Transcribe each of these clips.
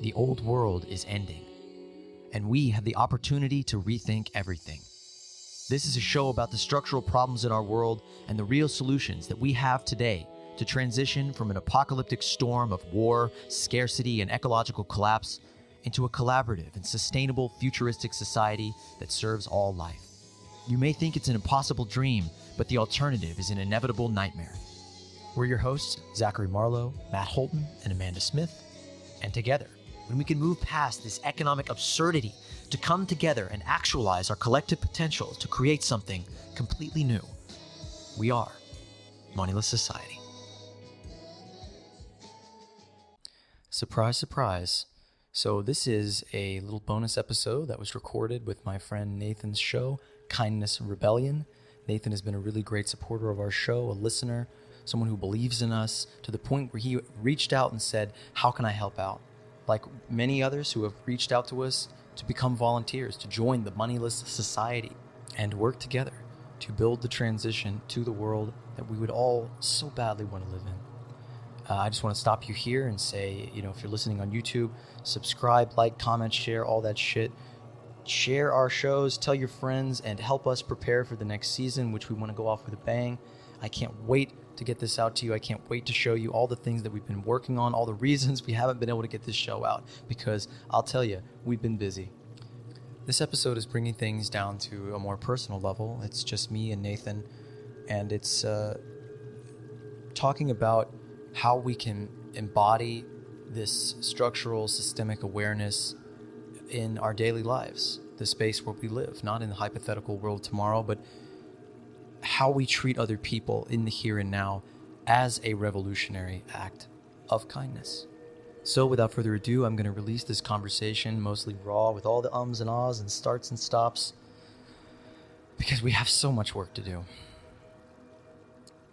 The old world is ending, and we have the opportunity to rethink everything. This is a show about the structural problems in our world and the real solutions that we have today to transition from an apocalyptic storm of war, scarcity, and ecological collapse into a collaborative and sustainable futuristic society that serves all life. You may think it's an impossible dream, but the alternative is an inevitable nightmare. We're your hosts, Zachary Marlowe, Matt Holton, and Amanda Smith. And together, when we can move past this economic absurdity to come together and actualize our collective potential to create something completely new, we are Moneyless Society. Surprise, surprise. So this is a little bonus episode that was recorded with my friend Nathan's show, Kindness and Rebellion. Nathan has been a really great supporter of our show, a listener, someone who believes in us, to the point where he reached out and said, how can I help out? Like many others who have reached out to us to become volunteers, to join the Moneyless Society and work together to build the transition to the world that we would all so badly want to live in. I just want to stop you here and say, if you're listening on YouTube, subscribe, like, comment, share, all that shit. Share our shows, tell your friends, and help us prepare for the next season, which we want to go off with a bang. I can't wait to get this out to you. I can't wait to show you all the things that we've been working on, all the reasons we haven't been able to get this show out, because I'll tell you, we've been busy. This episode is bringing things down to a more personal level. It's just me and Nathan, and it's talking about how we can embody this structural systemic awareness in our daily lives, the space where we live, not in the hypothetical world tomorrow, but how we treat other people in the here and now as a revolutionary act of kindness. So without further ado, I'm going to release this conversation mostly raw with all the ums and ahs and starts and stops, because we have so much work to do.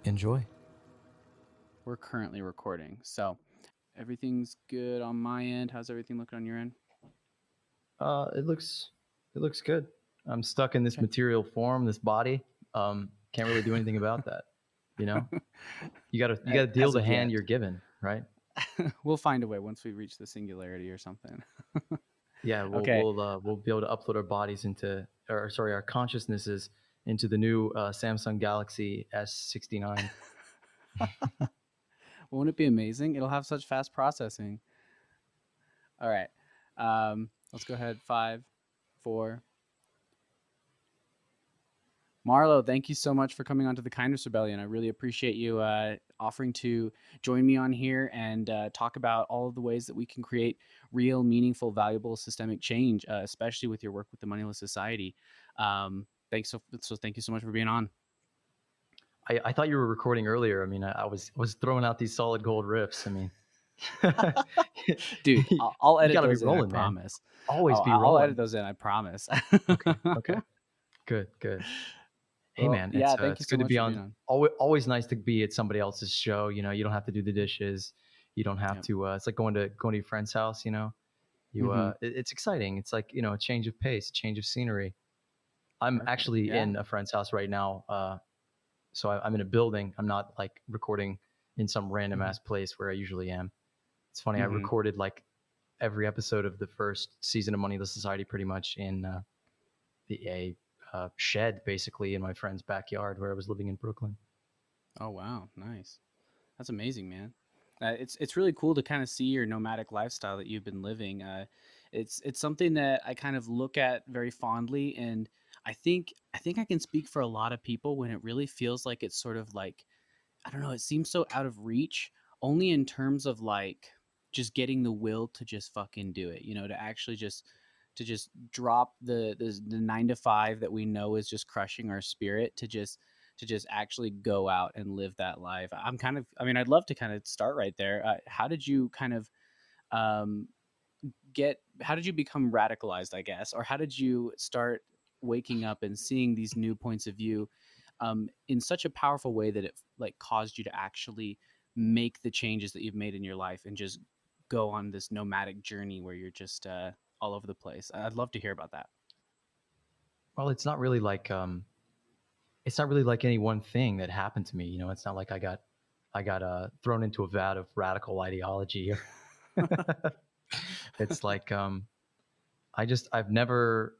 Enjoy. We're currently recording, so everything's good on my end. How's everything looking on your end? It looks good. I'm stuck in this material form, this body. Can't really do anything about that. You gotta deal the hand you're given, right? We'll find a way once we reach the singularity or something. Yeah, we'll be able to upload our bodies our consciousnesses into the new Samsung Galaxy S69. Won't it be amazing? It'll have such fast processing. All right, let's go ahead. 5, 4. Marlo, thank you so much for coming onto the Kindness Rebellion. I really appreciate you offering to join me on here and talk about all of the ways that we can create real, meaningful, valuable systemic change, especially with your work with the Moneyless Society. Thank you so much for being on. I thought you were recording earlier. I mean, I was throwing out these solid gold riffs. I mean, dude, I'll edit those in. Rolling, I promise. Always be rolling. I'll edit those in. I promise. Okay. Good. Hey, well, man, yeah, thank you so good much to be for on. being Always nice to be at somebody else's show. You don't have to do the dishes. You don't have to. It's like going to your friend's house. It's exciting. It's like a change of pace, a change of scenery. I'm actually in a friend's house right now. So I'm in a building. I'm not like recording in some random ass place where I usually am. It's funny. I recorded like every episode of the first season of Moneyless Society pretty much in a shed, basically, in my friend's backyard where I was living in Brooklyn. Oh, wow. Nice. That's amazing, man. It's really cool to kind of see your nomadic lifestyle that you've been living. It's something that I kind of look at very fondly, and I think I can speak for a lot of people when it really feels like it's sort of like, I don't know, it seems so out of reach, only in terms of like just getting the will to just fucking do it, to actually just drop the 9 to 5 that we know is just crushing our spirit, to just actually go out and live that life. I'd love to kind of start right there. How did you kind of how did you become radicalized, I guess, or how did you start waking up and seeing these new points of view in such a powerful way that it like caused you to actually make the changes that you've made in your life and just go on this nomadic journey where you're just all over the place? I'd love to hear about that. Well, it's not really like any one thing that happened to me. It's not like I got thrown into a vat of radical ideology. It's like I've never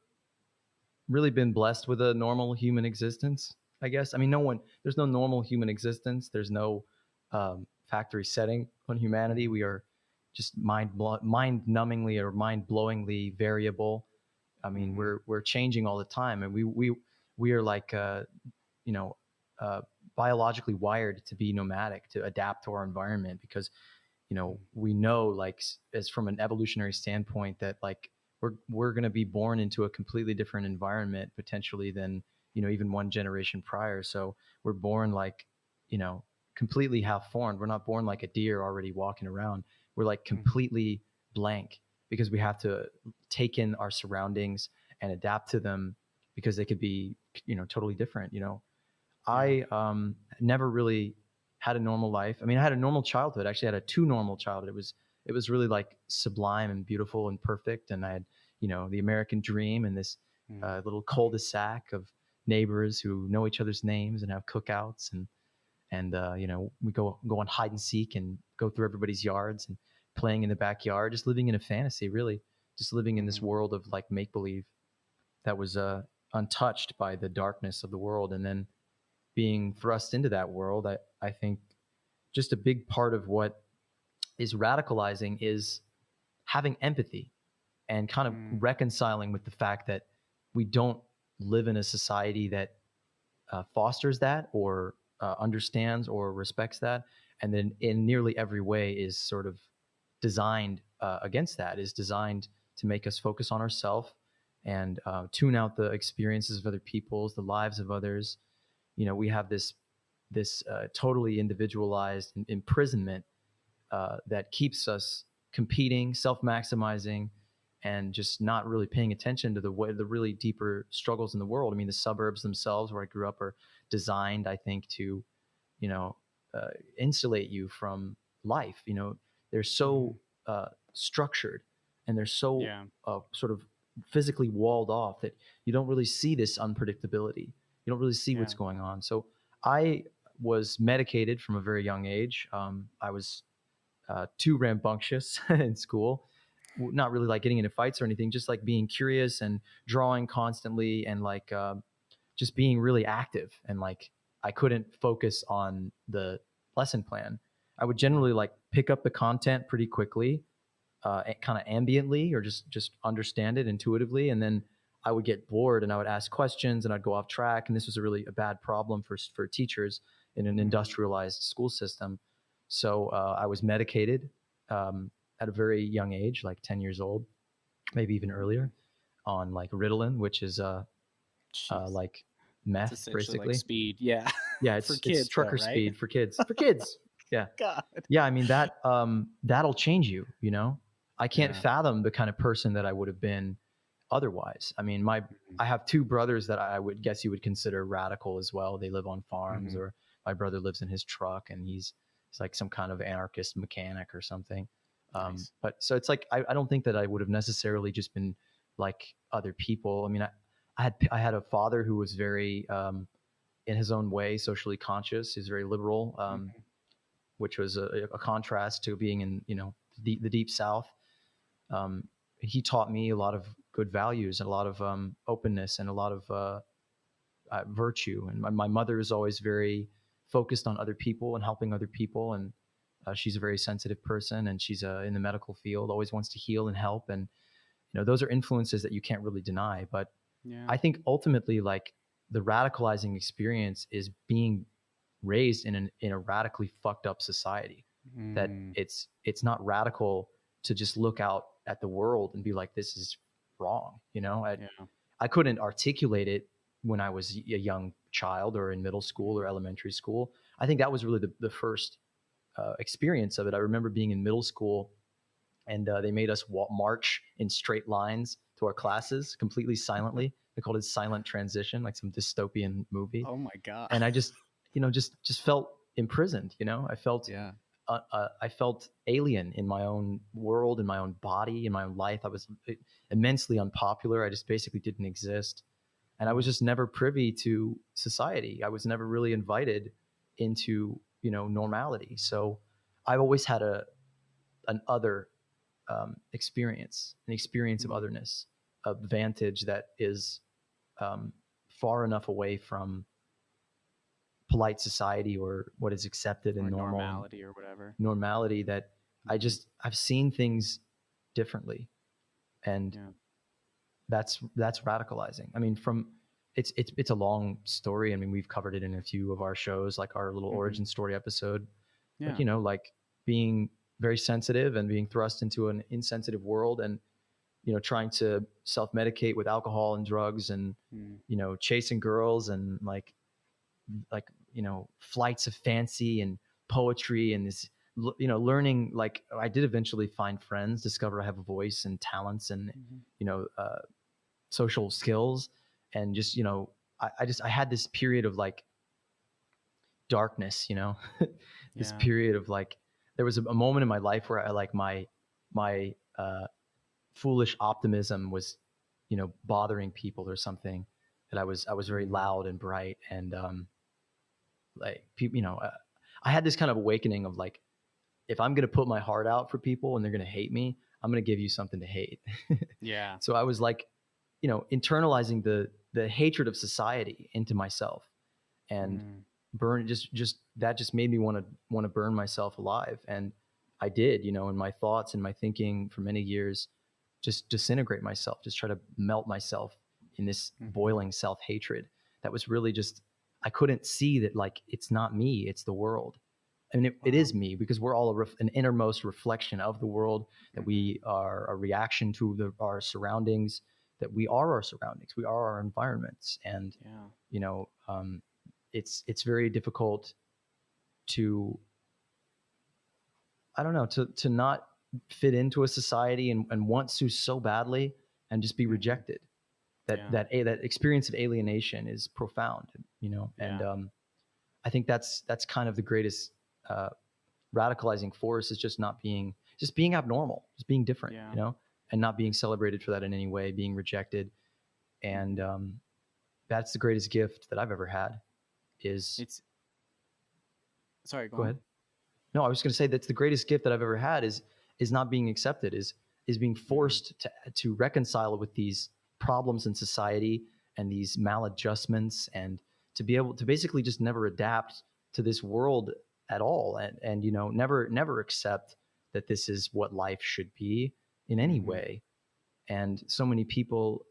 really been blessed with a normal human existence, I guess. I mean, there's no normal human existence. There's no factory setting on humanity. Mhm, We are just mind numbingly or mind blowingly variable. I mean, mhm, we're changing all the time, and we are like you know uh, biologically wired to be nomadic, to adapt to our environment, because mhm, we know, like, as from an evolutionary standpoint, that like we're going to be born into a completely different environment potentially than even one generation prior. So we're born like you know completely half formed. We're not born like a deer already walking around. We're like mhm. completely blank, because we have to take in our surroundings and adapt to them, because they could be totally different. Yeah. I never really had a normal life. I mean, I had a normal childhood. Actually, I had a too normal childhood. It was really like sublime and beautiful and perfect. And I had the American dream, and this Mhm, little cul-de-sac of neighbors who know each other's names and have cookouts, and we go on hide and seek and go through everybody's yards and playing in the backyard, just living in a fantasy, really, just living in this mhm, world of like make believe that was untouched by the darkness of the world. And then being thrust into that world, I think just a big part of what is radicalizing is having empathy and kind of mm, reconciling with the fact that we don't live in a society that fosters that, or understands or respects that. And then in nearly every way is sort of designed against that, is designed to make us focus on ourselves and tune out the experiences of other people's, the lives of others. We have this totally individualized imprisonment that keeps us competing, self-maximizing, and just not really paying attention to the really deeper struggles in the world. I mean, the suburbs themselves, where I grew up, are designed, I think, to you know uh, insulate you from life. They're so mhm. structured, and they're so Yeah. sort of physically walled off that you don't really see this unpredictability. You don't really see what's Yeah. going on. So I was medicated from a very young age. I was too rambunctious in school, not really like getting into fights or anything, just like being curious and drawing constantly, and like just being really active. And like I couldn't focus on the lesson plan. I would generally Mhm, like pick up the content pretty quickly, kind of ambiently, or just understand it intuitively, and then I would get bored and I would ask questions and I'd go off track. And this was a bad problem for teachers in an mhm, industrialized school system. So I was medicated at a very young age, like 10 years old, maybe even earlier, mhm. on like Ritalin, which is Jeez. like It's meth, essentially like basically. speed. Yeah. Yeah, For it's kids though, trucker right? speed for kids. For kids. Yeah. God. Yeah, I mean that'll change you. I can't Yeah. fathom the kind of person that I would have been otherwise. I mean, Mhm, I have two brothers that I would guess you would consider radical as well. They live on farms, mhm. or my brother lives in his truck, and he's like some kind of anarchist mechanic or something. Nice. But so it's like I don't think that I would have necessarily just been like other people. I mean, I had a father who was very in his own way socially conscious. He's very liberal, Mhm, which was a contrast to being in the deep South. Um, he taught me a lot of good values and a lot of openness and a lot of virtue. And my mother is always very focused on other people and helping other people, and she's a very sensitive person, and she's in the medical field, always wants to heal and help. And those are influences that you can't really deny. But yeah. I think ultimately, like, the radicalizing experience is being raised in a radically fucked up society. That Mm, it's not radical to just look out at the world and be like, this is wrong. yeah. I couldn't articulate it when I was a young child or in middle school Mhm, or elementary school. I think that was really the first experience of it. I remember being in middle school, and they made us march in straight lines to our classes completely silently. They called it silent transition, like some dystopian movie. oh my god. And I just felt imprisoned. Yeah. I felt alien in my own world, in my own body, in my own life. I was immensely unpopular. I just basically didn't exist, and I was Mm, just never privy to society. I was never really invited into normality. So I've always had an other experience, an experience of Mm. otherness, a vantage that is um, far enough away from polite society or what is accepted and Or normal and normality or whatever. normality that Hmm. I've seen things differently, and Yeah. that's radicalizing. I mean, from it's a long story. I mean, we've covered it in a few of our shows, like our little Hmm. origin story episode. But Yeah. like being very sensitive and being thrust into an insensitive world, and trying to self medicate with alcohol and drugs, and Mm. chasing girls, and like flights of fancy and poetry, and this learning. Like, I did eventually find friends, discover I have a voice and talents, and Hmm. you know uh, social skills, and just I had this period of like darkness, this Yeah. period of like, there was a moment in my life where I like my foolish optimism was bothering people or something, that I was very Mm. loud and bright, and like people, I had this kind of awakening of like, if I'm going to put my heart out for people and they're going to hate me, I'm going to give you something to hate. Yeah. So I was like, internalizing the hatred of society into myself, and Mm. burn just that just made me want to burn myself alive. And I did, in my thoughts and my thinking for many years, just disintegrate myself, just try to melt myself in this Hmm. boiling self-hatred that was really just, I couldn't see that, like, it's not me, it's the world. I mean, it Wow. is me, because we're all an innermost reflection of the world, that Hmm. we are a reaction to our surroundings, that we are our surroundings, we are our environments. And Yeah. you know um, it's very difficult to, I don't know, to not fit into a society, and want to so badly, and just be Hmm. rejected. that Yeah. that that experience of alienation is profound, and Yeah. I think that's kind of the greatest uh, radicalizing force, is just being abnormal, just being different, Yeah. and not being celebrated for that in any way, being rejected. And Hmm. that's the greatest gift that I've ever had. Is It's sorry. Go Go on. ahead. No, I was going to say that's the greatest gift that I've ever had, is not being accepted, is being Hmm. forced to reconcile with these problems in society, and these maladjustments, and to be able to basically just never adapt to this world at all, and never accept that this is what life should be in any Hmm. way. And so many people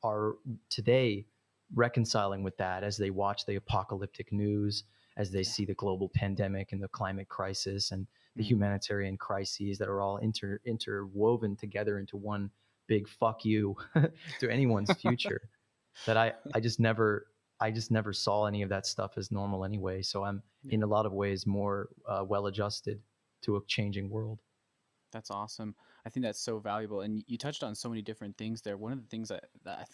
are today reconciling with that, as they watch the apocalyptic news, as they Yeah. see the global pandemic and the climate crisis and the Hmm. humanitarian crises that are all interwoven together into one big fuck you to anyone's future. That I just never saw any of that stuff as normal anyway. So I'm in Yeah. a lot of ways more well adjusted to a changing world. That's awesome. I think that's so valuable. And you touched on so many different things there. One of the things that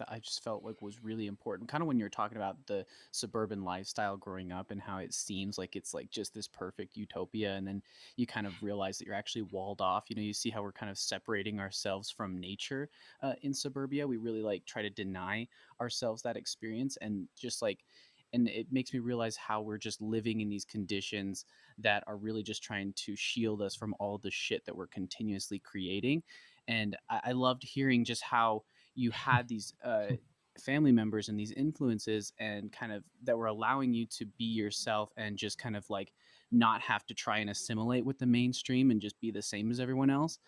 I just felt like was really important, kind of when you're talking about the suburban lifestyle growing up and how it seems like it's like just this perfect utopia. And then you kind of realize that you're actually walled off. You see how we're kind of separating ourselves from nature in suburbia. We really like try to deny ourselves that experience, and just like, and it makes me realize how we're just living in these conditions that are really just trying to shield us from all the shit that we're continuously creating. And I loved hearing just how you had these family members and these influences and kind of that were allowing you to be yourself and just kind of like not have to try and assimilate with the mainstream and just be the same as everyone else.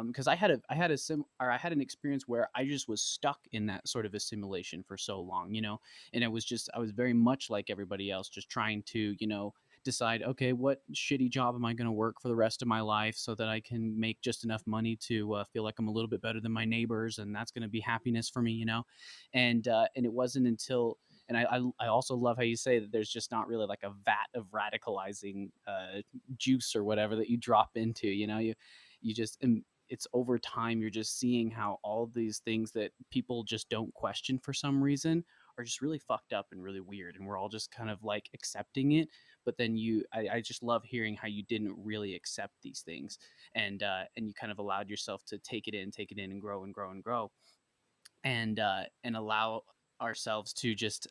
Because I had an experience where I just was stuck in that sort of assimilation for so long, and I was very much like everybody else, just trying to, decide, okay, what shitty job am I going to work for the rest of my life so that I can make just enough money to feel like I'm a little bit better than my neighbors, and that's going to be happiness for me, and it wasn't until, and I also love how you say that there's just not really like a vat of radicalizing juice or whatever that you drop into, you just, and it's over time you're just seeing how all these things that people just don't question for some reason are just really fucked up and really weird, and we're all just kind of like accepting it. But then I just love hearing how you didn't really accept these things, and you kind of allowed yourself to take it in, and grow and grow and grow, and allow ourselves to just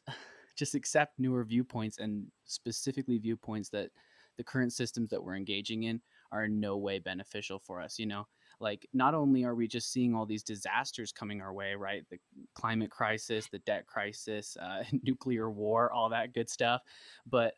just accept newer viewpoints, and specifically viewpoints that the current systems that we're engaging in are in no way beneficial for us, you know? Like, not only are we just seeing all these disasters coming our way, right? The climate crisis, the debt crisis, nuclear war, all that good stuff, but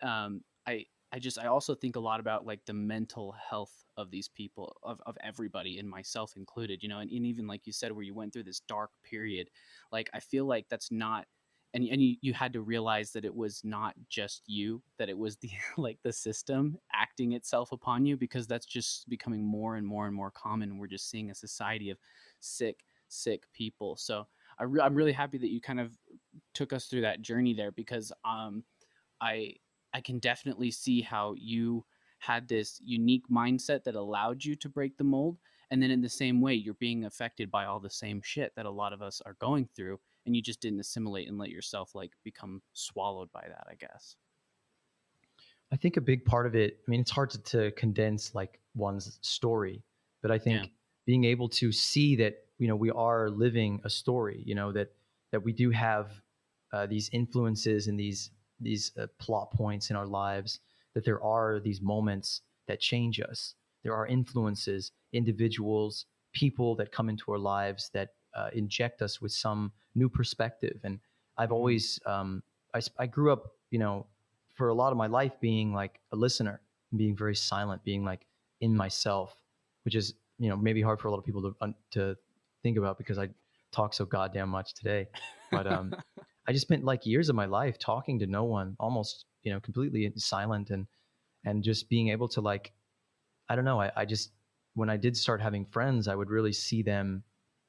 I also think a lot about like the mental health of these people, of everybody, and myself included, you know, and even like you said, where you went through this dark period, like I feel like that's not, and you had to realize that it was not just you, that it was the like the system acting itself upon you, because that's just becoming more and more and more common. We're just seeing a society of sick people. So I'm really happy that you kind of took us through that journey there, because I I can definitely see how you had this unique mindset that allowed you to break the mold, and then in the same way you're being affected by all the same shit that a lot of us are going through, and you just didn't assimilate and let yourself like become swallowed by that, I guess. I think a big part of it, I mean, it's hard to condense like one's story, but I Yeah. think being able to see that, we are living a story, that we do have these influences and these plot points in our lives, that there are these moments that change us. There are influences, individuals, people that come into our lives that inject us with some new perspective. And I've Mhm. always, I grew up, for a lot of my life being like a listener, being very silent, being like in myself, which is, maybe hard for a lot of people to think about because I talk so goddamn much today. But I just spent like years of my life talking to no one, almost, completely silent, and just being able to like, I don't know, I just, when I did start having friends, I would really see them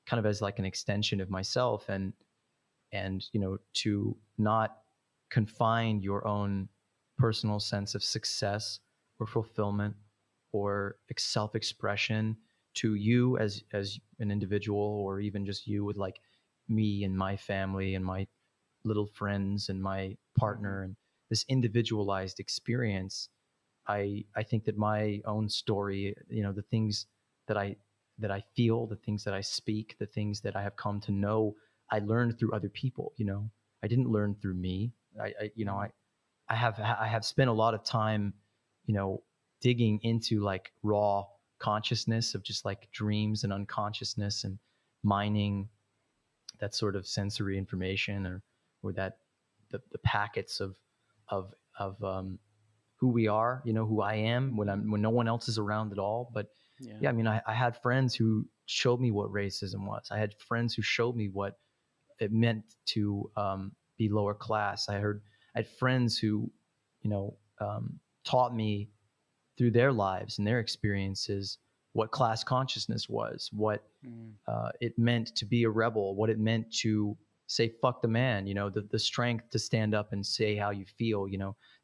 kind of as like an extension of myself, and to not confine your own personal sense of success or fulfillment or self-expression to you as an individual, or even just you with like me and my family and my little friends and my Mhm. partner, and this individualized experience. I think that my own story, the things that I feel, the things that I speak, the things that I have come to know, I learned through other people. I didn't learn through me. I you know Mhm. I have spent a lot of time, you know, digging into like raw consciousness of just like dreams and unconsciousness, and mining that sort of sensory information, or that the packets of of who we are, who I am when Mhm. no one else is around at all. But Yeah. yeah, I mean, I had friends who showed me what racism was. I had friends who showed me what it meant to be lower class. I had friends who, taught me through their lives and their experiences what class consciousness was, what Mhm. it meant to be a rebel, what it meant to say "fuck the man," the strength to stand up and say how you feel.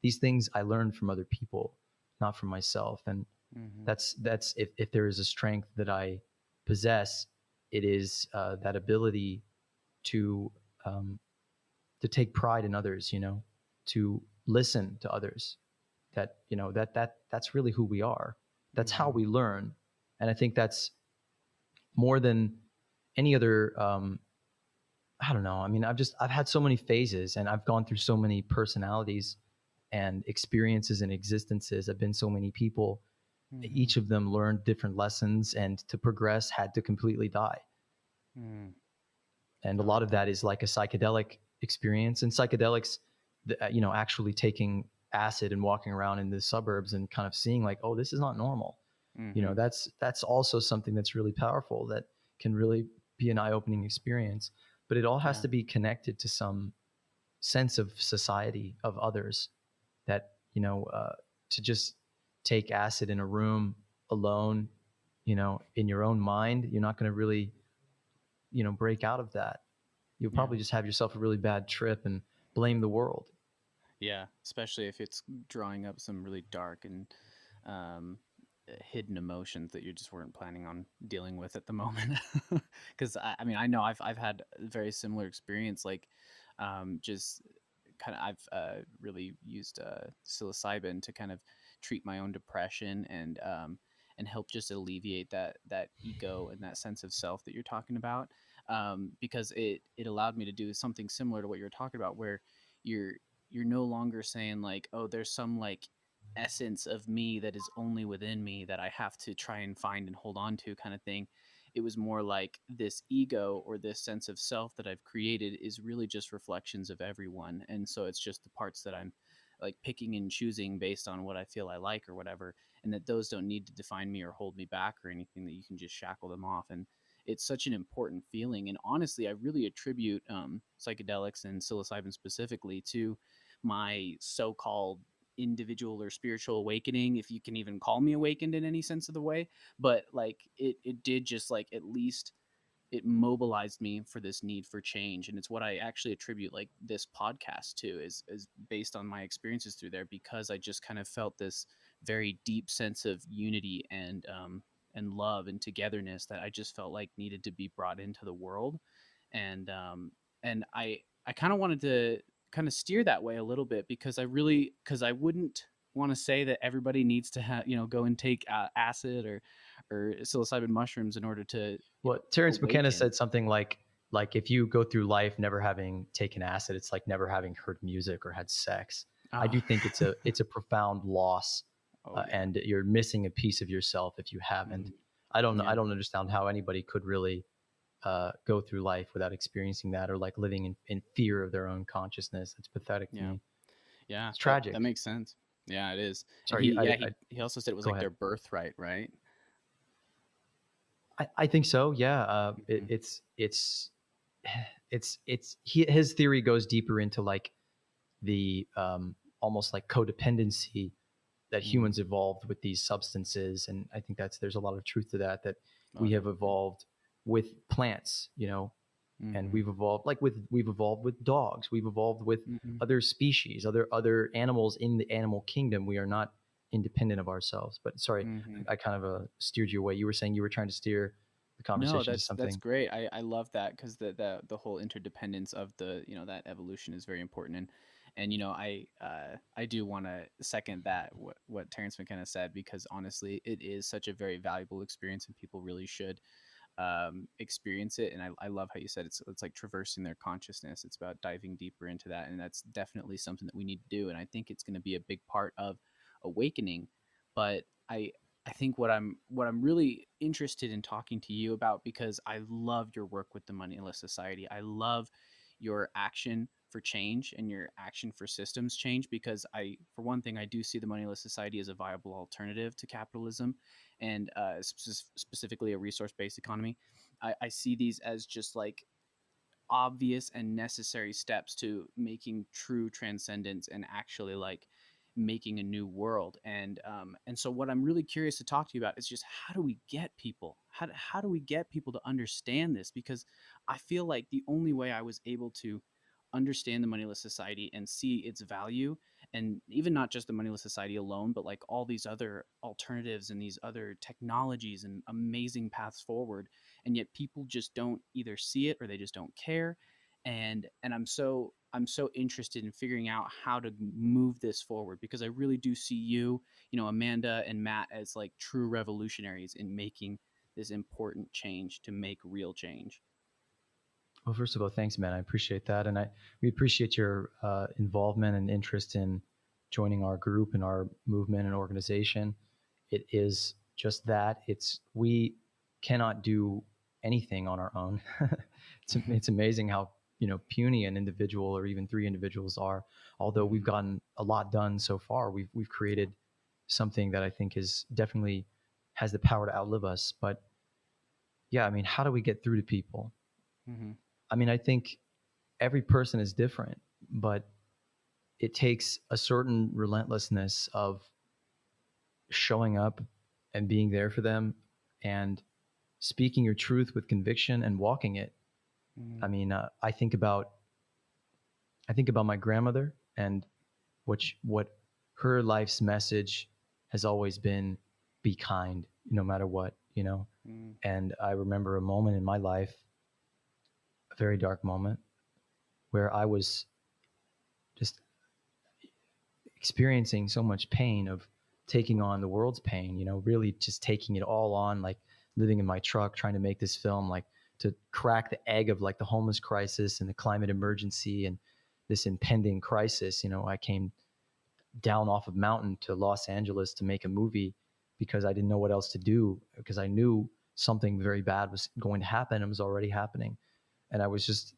These things I learned from other people, not from myself. And Mhm. that's if there is a strength that I possess, it is that ability to um, to take pride in others, to listen to others. That that's really who we are. That's how Mhm. we learn. And I think that's more than any other. I don't know. I mean, I've had so many phases, and I've gone through so many personalities and experiences and existences. I've been so many people. Mhm. Each of them learned different lessons, and to progress had to completely die. Mhm. And a I lot like of that. that is like a psychedelic experience. And psychedelics, actually taking acid and walking around in the suburbs and kind of seeing like, oh, this is not normal. Mhm. That's also something that's really powerful, that can really be an eye-opening experience. But it all has Yeah. to be connected to some sense of society, of others, that to just take acid in a room alone, in your own mind, you're not going to really break out of that. You'll Yeah. probably just have yourself a really bad trip and blame the world. Yeah, especially if it's drawing up some really dark and um, hidden emotions that you just weren't planning on dealing with at the moment. Because I mean, I know I've had a very similar experience. Like, just kind of I've really used psilocybin to kind of treat my own depression, and help just alleviate that ego and that sense of self that you're talking about. Because it allowed me to do something similar to what you're talking about, where you're you're no longer saying like, oh, there's some like essence of me that is only within me that I have to try and find and hold on to, kind of thing. It was more like this ego or this sense of self that I've created is really just reflections of everyone. And so it's just the parts that I'm like picking and choosing based on what I feel I like or whatever. And that those don't need to define me or hold me back or anything, that you can just shackle them off. And it's such an important feeling. And honestly, I really attribute psychedelics and psilocybin specifically to my so-called individual or spiritual awakening, if you can even call me awakened in any sense of the way. But like it did just like, at least it mobilized me for this need for change. And it's what I actually attribute like this podcast to, is based on my experiences through there, because I just kind of felt this very deep sense of unity and love and togetherness that I just felt like needed to be brought into the world. And um and i i kind of wanted to kind of steer that way a little bit, because I wouldn't want to say that everybody needs to have, go and take acid or psilocybin mushrooms in order to Well, Terence McKenna awaken. said something like if you go through life never having taken acid, it's like never having heard music or had sex. I do Ah, think it's a profound loss, oh yeah. and you're missing a piece of yourself if you haven't. Mhm. I Yeah. don't understand how anybody could really go through life without experiencing that, or like living in fear of their own consciousness. It's pathetic to Yeah. me. Yeah. It's That tragic. makes sense. Yeah, it is. And Sorry, he also said it was go like ahead. their birthright, right? I think so. Yeah. Mhm. His theory goes deeper into like the almost like codependency that Mm. humans evolved with these substances, and I think there's a lot of truth to that. That Oh, we have definitely. evolved with plants, and Mhm. we've evolved with dogs. We've evolved with Mhm. other species, other animals in the animal kingdom. We are not independent of ourselves. But sorry, Mhm. I kind of steered you away. You were saying you were trying to steer the No, conversation to that's something. great. I love that, because the whole interdependence of the, that evolution is very important. And I do want to second that, what Terrence McKenna said, because honestly it is such a very valuable experience and people really should experience it. And I love how you said it's like traversing their consciousness. It's about diving deeper into that, and that's definitely something that we need to do. And I think it's going to be a big part of awakening. But I think what I'm really interested in talking to you about, because I love your work with the Moneyless Society. I love your action for change and your action for systems change, because for one thing, I do see the Moneyless Society as a viable alternative to capitalism, and specifically a resource-based economy. I see these as just like obvious and necessary steps to making true transcendence and actually like making a new world. And so what I'm really curious to talk to you about is just, how do we get people, how do we get people to understand this? Because I feel like the only way I was able to understand the Moneyless Society and see its value, and even not just the Moneyless Society alone, but like all these other alternatives and these other technologies and amazing paths forward, and yet people just don't either see it or they just don't care. And I'm so interested in figuring out how to move this forward, because I really do see Amanda and Matt, as like true revolutionaries in making this important change to make real change. Well, first of all, thanks, man. I appreciate that, and we appreciate your involvement and interest in joining our group and our movement and organization. It is just that we cannot do anything on our own. It's amazing how puny an individual or even three individuals are. Although we've Mhm. gotten a lot done so far, we've created something that I think is definitely has the power to outlive us. But yeah, I mean, how do we get through to people? Mhm. I mean, I think every person is different, but it takes a certain relentlessness of showing up and being there for them and speaking your truth with conviction and walking it. I Mhm. mean, I think about my grandmother and what her life's message has always been: be kind, no matter what. Mhm. And I remember a moment in my life, a very dark moment, where I was just experiencing so much pain of taking on the world's pain, really just taking it all on, like living in my truck, trying to make this film, like to crack the egg of like the homeless crisis and the climate emergency and this impending crisis. I came down off of mountain to Los Angeles to make a movie because I didn't know what else to do, because I knew something very bad was going to happen and was already happening. And I was just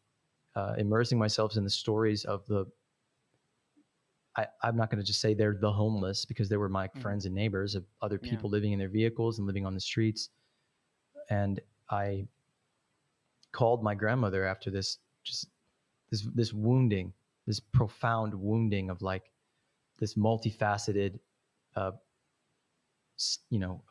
immersing myself in the stories of I'm not going to just say they're the homeless, because they were my Mhm. friends and neighbors, of other Yeah. people living in their vehicles and living on the streets. And I called my grandmother after this wounding, this profound wounding of like this multifaceted, uh, you know,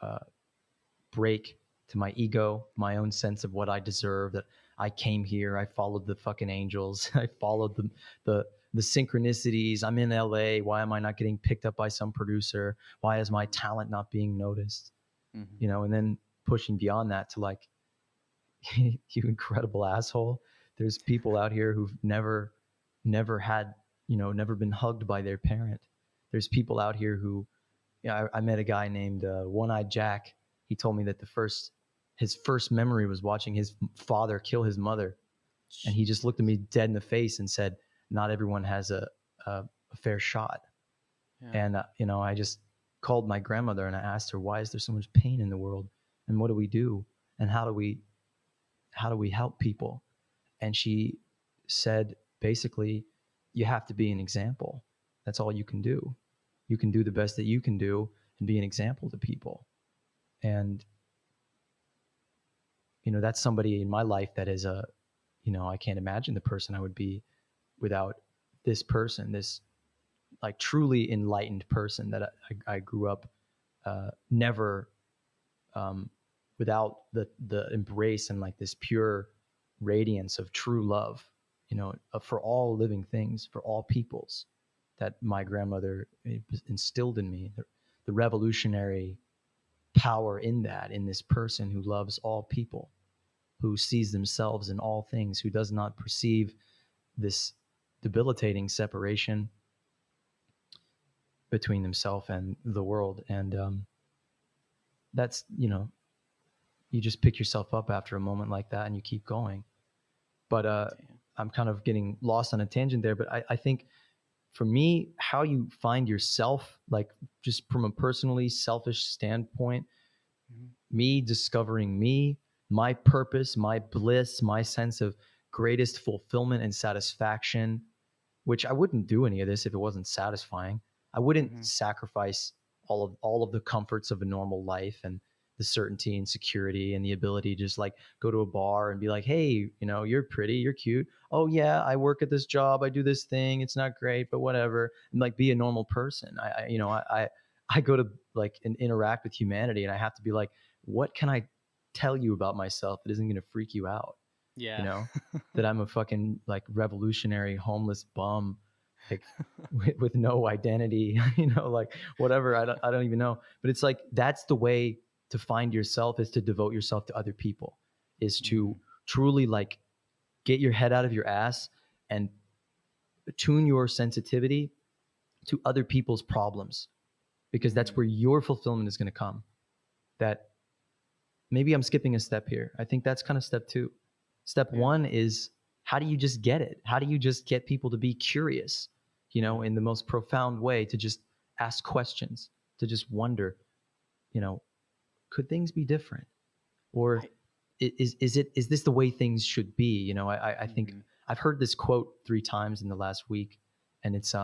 break to my ego, my own sense of what I deserve. That I came here, I followed the fucking angels, I followed the the synchronicities. I'm in LA. Why am I not getting picked up by some producer? Why is my talent not being noticed? Mhm. You know, and then pushing beyond that to like, you incredible asshole. There's people out here who've never had, never been hugged by their parent. There's people out here who, I met a guy named One Eyed Jack. He told me that his first memory was watching his father kill his mother, and he just looked at Jesus. me dead in the face and said, "Not everyone has a fair shot." Yeah. And I just called my grandmother and I asked her, "Why is there so much pain in the world, and what do we do, and how do we help people?" And she said, basically, you have to be an example. That's all you can do. You can do the best that you can do and be an example to people. And that's somebody in my life that is I can't imagine the person I would be without this person, this like truly enlightened person that I grew up never um, without the embrace and like this pure radiance of true love, for all living things, for all peoples, that my grandmother instilled in me. The revolutionary power in that, in this person who loves all people, who sees themselves in all things, who does not perceive this debilitating separation between themselves and the world. And that's, you just pick yourself up after a moment like that and you keep going. But Damn. I'm kind of getting lost on a tangent there. But I think for me, how you find yourself, like just from a personally selfish standpoint, Mhm. me discovering me, my purpose, my bliss, my sense of greatest fulfillment and satisfaction, which I wouldn't do any of this if it wasn't satisfying. I wouldn't Mhm. sacrifice all of the comforts of a normal life and the certainty and security and the ability to just like go to a bar and be like, "Hey, you're pretty, you're cute. Oh yeah, I work at this job, I do this thing. It's not great, but whatever." And like be a normal person. I go to like and interact with humanity, and I have to be like, "What can I tell you about myself that isn't going to freak you out?" you Yeah. know, that I'm a fucking like revolutionary homeless bum, like with no identity, like whatever. I don't even know. But it's like that's the way to find yourself, is to devote yourself to other people, is to Mhm. truly like get your head out of your ass and tune your sensitivity to other people's problems, because that's Mhm. where your fulfillment is going to come. That maybe I'm skipping a step here. I think that's kind of step two. Step Yeah. one is, how do you just get it? How do you just get people to be curious, Yeah. in the most profound way, to just ask questions, to just wonder, you know, could things be different? Or I is this the way things should be? I think Mhm. I've heard this quote 3 times in the last week, and it's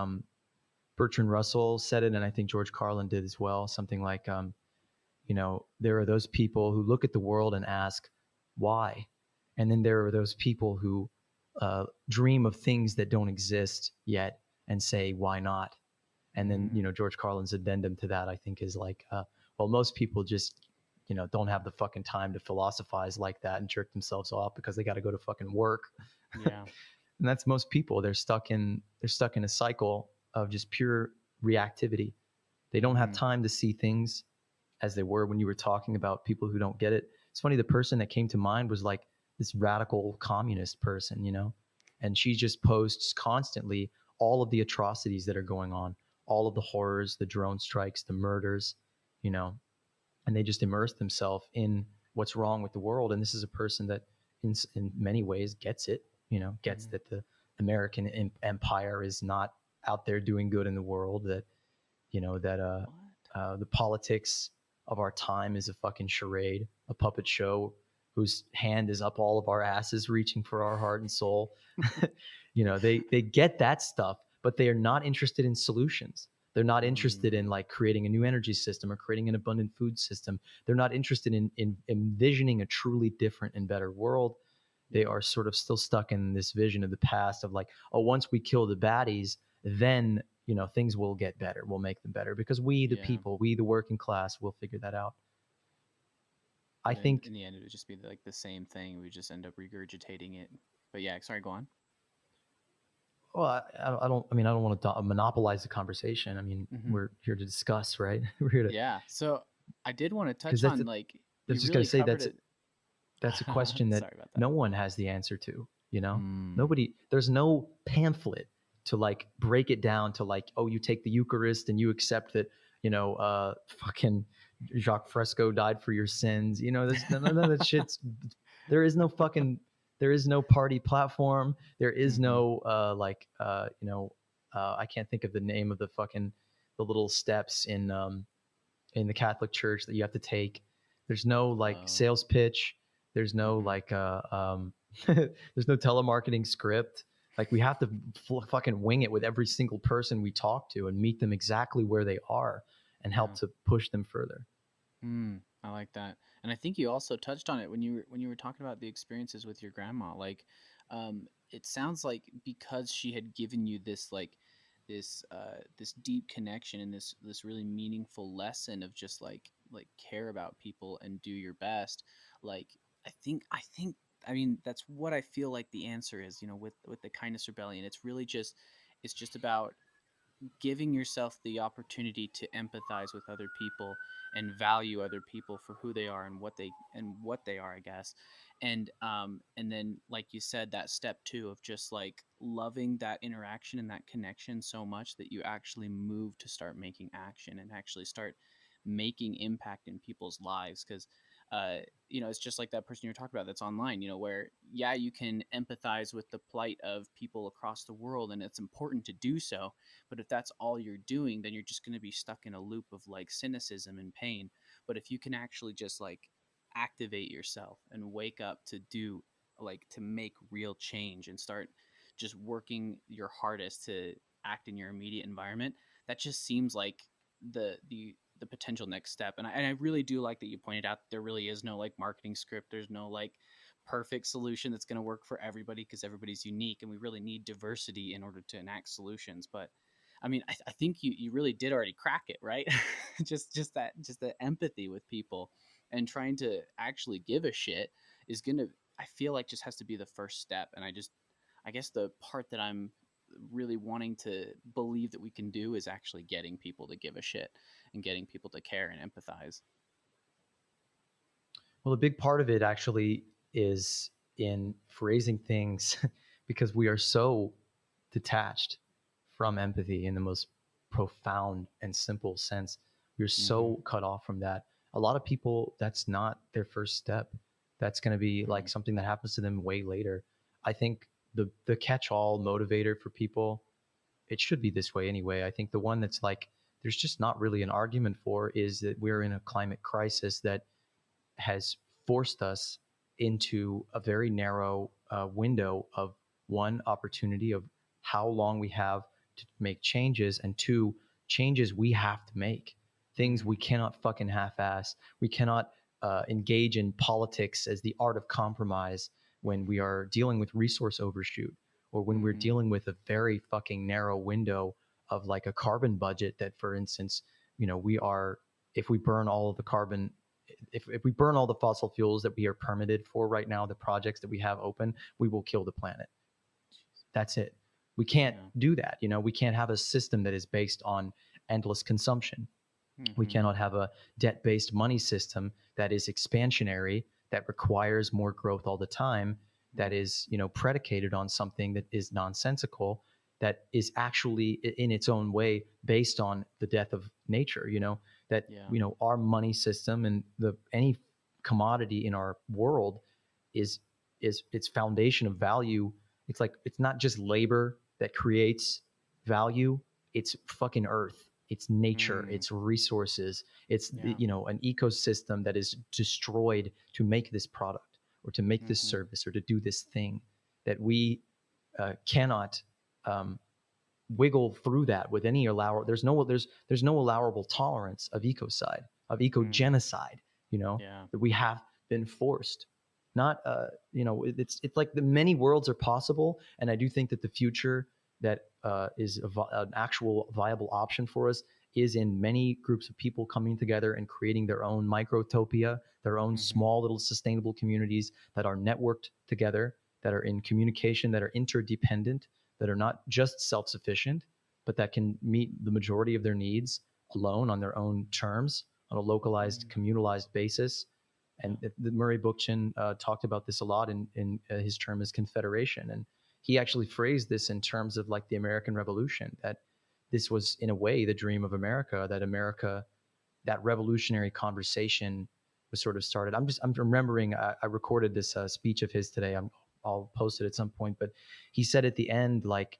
Bertrand Russell said it, and I think George Carlin did as well. Something like, there are those people who look at the world and ask, why? And then there are those people who dream of things that don't exist yet and say, why not? And then, Mhm. George Carlin's addendum to that, I think, is like, well, most people just, don't have the fucking time to philosophize like that and jerk themselves off because they got to go to fucking work. Yeah. And that's most people. They're stuck in a cycle of just pure reactivity. They don't have Mhm. time to see things as they were. When you were talking about people who don't get it, it's funny, the person that came to mind was like this radical communist person, and she just posts constantly all of the atrocities that are going on, all of the horrors, the drone strikes, the murders, you know and they just immerse themselves in what's wrong with the world. And this is a person that in many ways gets it, gets Mhm. that the American empire is not out there doing good in the world, that that What? the politics of our time is a fucking charade, a puppet show whose hand is up all of our asses reaching for our heart and soul. They get that stuff, but they are not interested in solutions. They're not interested in Mm, like creating a new energy system or creating an abundant food system. They're not interested in envisioning a truly different and better world. They yeah. are sort of still stuck in this vision of the past of like, oh, once we kill the baddies, then things will get better. We'll make them better because we, the Yeah. people, we, the working class, will figure that out. I But in think. in the end, it would just be like the same thing. We just end up regurgitating it. But yeah, sorry, go on. Well, I don't. I mean, I don't want to monopolize the conversation. I mean, Hmm. we're here to discuss, right? We're here to, Yeah. So I did want to because touch on like you that's just gonna really say covered it. that's a question that Sorry about that. no one has the answer to. Mm, Nobody. There's no pamphlet to like break it down to like, oh, you take the Eucharist and you accept that fucking Jacques Fresco died for your sins. There's none of that shit's. There is no fucking. There is no party platform. There is mm-hmm. no I can't think of the name of the little steps in the Catholic Church that you have to take. There's no like Oh. sales pitch. There's no Mm-hmm. like there's no telemarketing script. Like we have to fucking wing it with every single person we talk to and meet them exactly where they are and help Yeah. to push them further. I like that. And I think you also touched on it when you were talking about the experiences with your grandma. Like, it sounds like because she had given you this this deep connection and this really meaningful lesson of just like care about people and do your best. Like, I think I mean that's what I feel like the answer is. With the kindness rebellion, it's just about giving yourself the opportunity to empathize with other people and value other people for who they are and what they are, I guess. And then like you said, that step two of just like loving that interaction and that connection so much that you actually move to start making action and actually start making impact in people's lives. Because uh it's just like that person you're talking about that's online, where yeah, you can empathize with the plight of people across the world, and it's important to do so. But if that's all you're doing, then you're just going to be stuck in a loop of like cynicism and pain. But if you can actually just like activate yourself and wake up to do, like, to make real change and start just working your hardest to act in your immediate environment, that just seems like the potential next step. And I really do like that you pointed out that there really is no like marketing script. There's no like perfect solution that's going to work for everybody, because everybody's unique and we really need diversity in order to enact solutions. But I mean, I think you really did already crack it, right? Just that empathy with people and trying to actually give a shit is gonna, I feel like, just has to be the first step. And I guess the part that I'm really wanting to believe that we can do is actually getting people to give a shit and getting people to care and empathize. Well, a big part of it actually is in phrasing things because we are so detached from empathy in the most profound and simple sense. We're Mm-hmm. so cut off from that. A lot of people, that's not their first step. That's going to be like Mm, something that happens to them way later. I think the catch-all motivator for people, it should be this way anyway. I think the one that's like there's just not really an argument for is that we're in a climate crisis that has forced us into a very narrow window of one, opportunity of how long we have to make changes, and two, changes we have to make, things we mm, cannot fucking half-ass. We cannot engage in politics as the art of compromise when we are dealing with resource overshoot, or when we're mm-hmm. dealing with a very fucking narrow window of like a carbon budget that, for instance, we are, if we burn all of the carbon, if we burn all the fossil fuels that we are permitted for right now, the projects that we have open, we will kill the planet. That's it. We can't Yeah. do that. We can't have a system that is based on endless consumption. We Mm-hmm. cannot have a debt-based money system that is expansionary, that requires more growth all the time, that Mm, is, predicated on something that is nonsensical, that is actually in its own way based on the death of nature. That yeah. our money system and the any commodity in our world is its foundation of value. It's like it's not just labor that creates value, it's fucking earth. it's nature, Mm. it's resources, it's Yeah. an ecosystem that is destroyed to make this product or to make this Mm-hmm. service or to do this thing that we cannot um, wiggle through that with any allow. There's no allowable tolerance of ecocide, of eco Mm. genocide. Yeah. That we have been forced. Not it's like the many worlds are possible, and I do think that the future that is an actual viable option for us is in many groups of people coming together and creating their own microtopia, their own Mm-hmm. small little sustainable communities that are networked together, that are in communication, that are interdependent, that are not just self sufficient, but that can meet the majority of their needs alone on their own terms on a localized, Mm. communalized basis. Yeah. And the Murray Bookchin talked about this a lot in his term as confederation. And he actually phrased this in terms of like the American Revolution, that this was in a way the dream of America, that America, that revolutionary conversation was sort of started. I'm remembering, I recorded this speech of his today. I'll post it at some point, but he said at the end, like,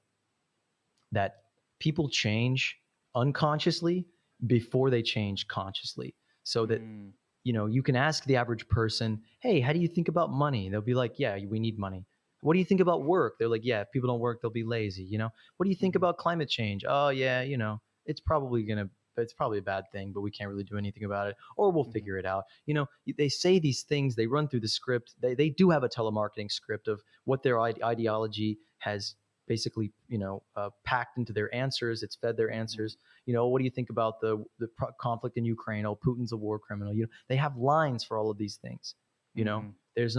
that people change unconsciously before they change consciously. So that, Mm. you can ask the average person, hey, how do you think about money? They'll be like, yeah, we need money. What do you think about work? They're like, yeah, if people don't work, they'll be lazy. What do you think Mm-hmm. about climate change? Oh, yeah, it's probably it's probably a bad thing, but we can't really do anything about it, or we'll Mm-hmm. figure it out. They say these things, they run through the script. They do have a telemarketing script of what their ideology has basically, packed into their answers. It's fed their Mm-hmm. answers. What do you think about the conflict in Ukraine? Oh, Putin's a war criminal. They have lines for all of these things. You know, Mm-hmm. there's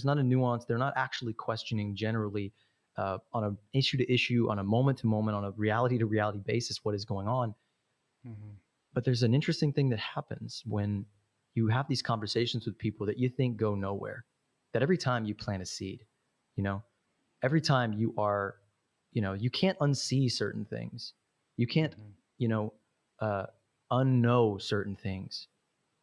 not a nuance. They're not actually questioning generally on an issue to issue, on a moment to moment, on a reality to reality basis what is going on. Mm-hmm. But there's an interesting thing that happens when you have these conversations with people that you think go nowhere. That every time you plant a seed, you know, every time you are, you can't unsee certain things. You can't, Mm-hmm. you know, uh, unknow certain things,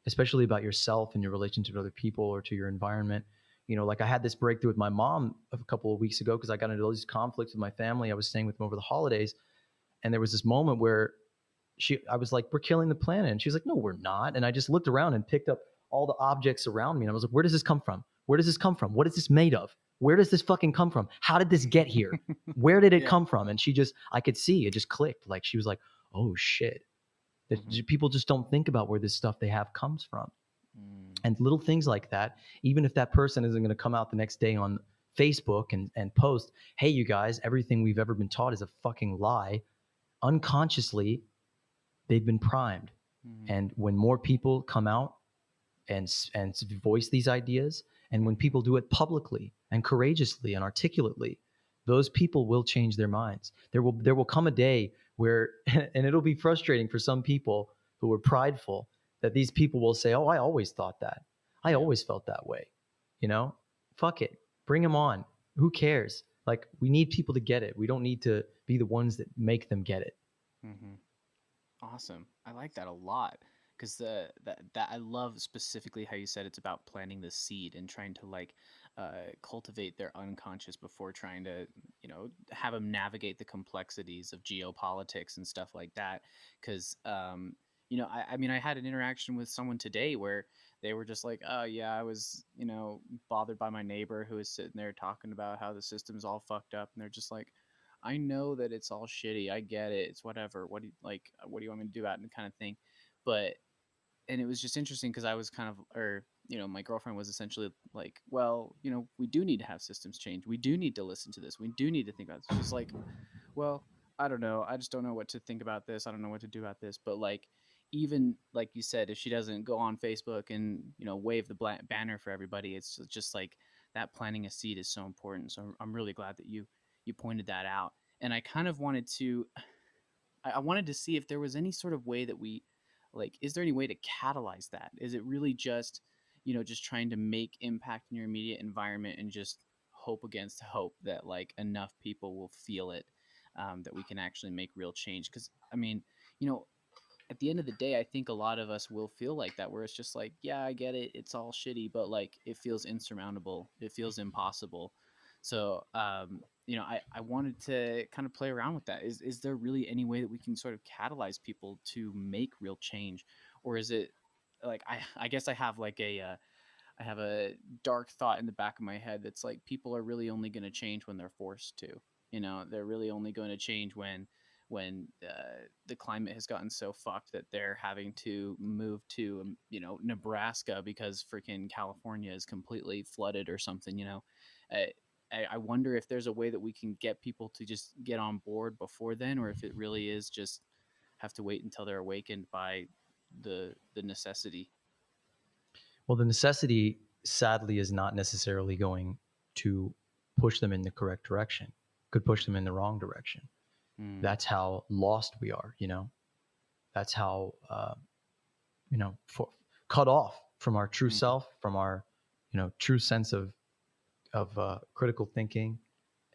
especially about yourself and your relationship to other people or to your environment. Like I had this breakthrough with my mom a couple of weeks ago because I got into all these conflicts with my family. I was staying with them over the holidays, and there was this moment where I was like, we're killing the planet. And she's like, no, we're not. And I just looked around and picked up all the objects around me. And I was like, where does this come from? Where does this come from? What is this made of? Where does this fucking come from? How did this get here? Where did it Yeah. come from? And I could see it just clicked. Like she was like, oh shit. Mm-hmm. That people just don't think about where this stuff they have comes from. Mm. And little things like that, even if that person isn't going to come out the next day on Facebook and post, hey, you guys, everything we've ever been taught is a fucking lie, unconsciously, they've been primed. Mm-hmm. And when more people come out and voice these ideas, and when Mm-hmm. people do it publicly and courageously and articulately, those people will change their minds. There will come a day where, and it'll be frustrating for some people who are prideful, that these people will say, oh, I always thought that, I Yeah. always felt that way. you know Fuck it, bring them on. Who cares? Like, we need people to get it. We don't need to be the ones that make them get it. Mm-hmm. Awesome. I like that a lot because that I love specifically how you said it's about planting the seed and trying to like cultivate their unconscious before trying to have them navigate the complexities of geopolitics and stuff like that. Because I mean I had an interaction with someone today where they were just like, oh yeah, I was bothered by my neighbor who was sitting there talking about how the system's all fucked up, and they're just like, I know that it's all shitty. I get it. It's whatever. What do you like? What do you want me to do about it? And kind of thing. But and it was just interesting because I was kind of, or my girlfriend was essentially like, well, we do need to have systems change. We do need to listen to this. We do need to think about this. She's like, well, I don't know. I just don't know what to think about this. I don't know what to do about this. But like, even like you said, if she doesn't go on Facebook and wave the banner for everybody, it's just like that planting a seed is so important. So I'm really glad that you pointed that out. And I kind of wanted to, I wanted to see if there was any sort of way that we, like, is there any way to catalyze that? Is it really just, just trying to make impact in your immediate environment and just hope against hope that like enough people will feel it, that we can actually make real change? Because I mean, you know, at the end of the day, I think a lot of us will feel like that, where it's just like, yeah, I get it, it's all shitty, but like it feels insurmountable, it feels impossible. So, I wanted to kind of play around with that. Is there really any way that we can sort of catalyze people to make real change, or is it like I guess I have like I have a dark thought in the back of my head that's like people are really only going to change when they're forced to. They're really only going to change when the climate has gotten so fucked that they're having to move to Nebraska because freaking California is completely flooded or something. Uh, I wonder if there's a way that we can get people to just get on board before then, or if it really is just have to wait until they're awakened by the necessity. Well, the necessity, sadly, is not necessarily going to push them in the correct direction. Could push them in the wrong direction. Mm, That's how lost we are. That's how for, cut off from our true mm, self, from our true sense of critical thinking,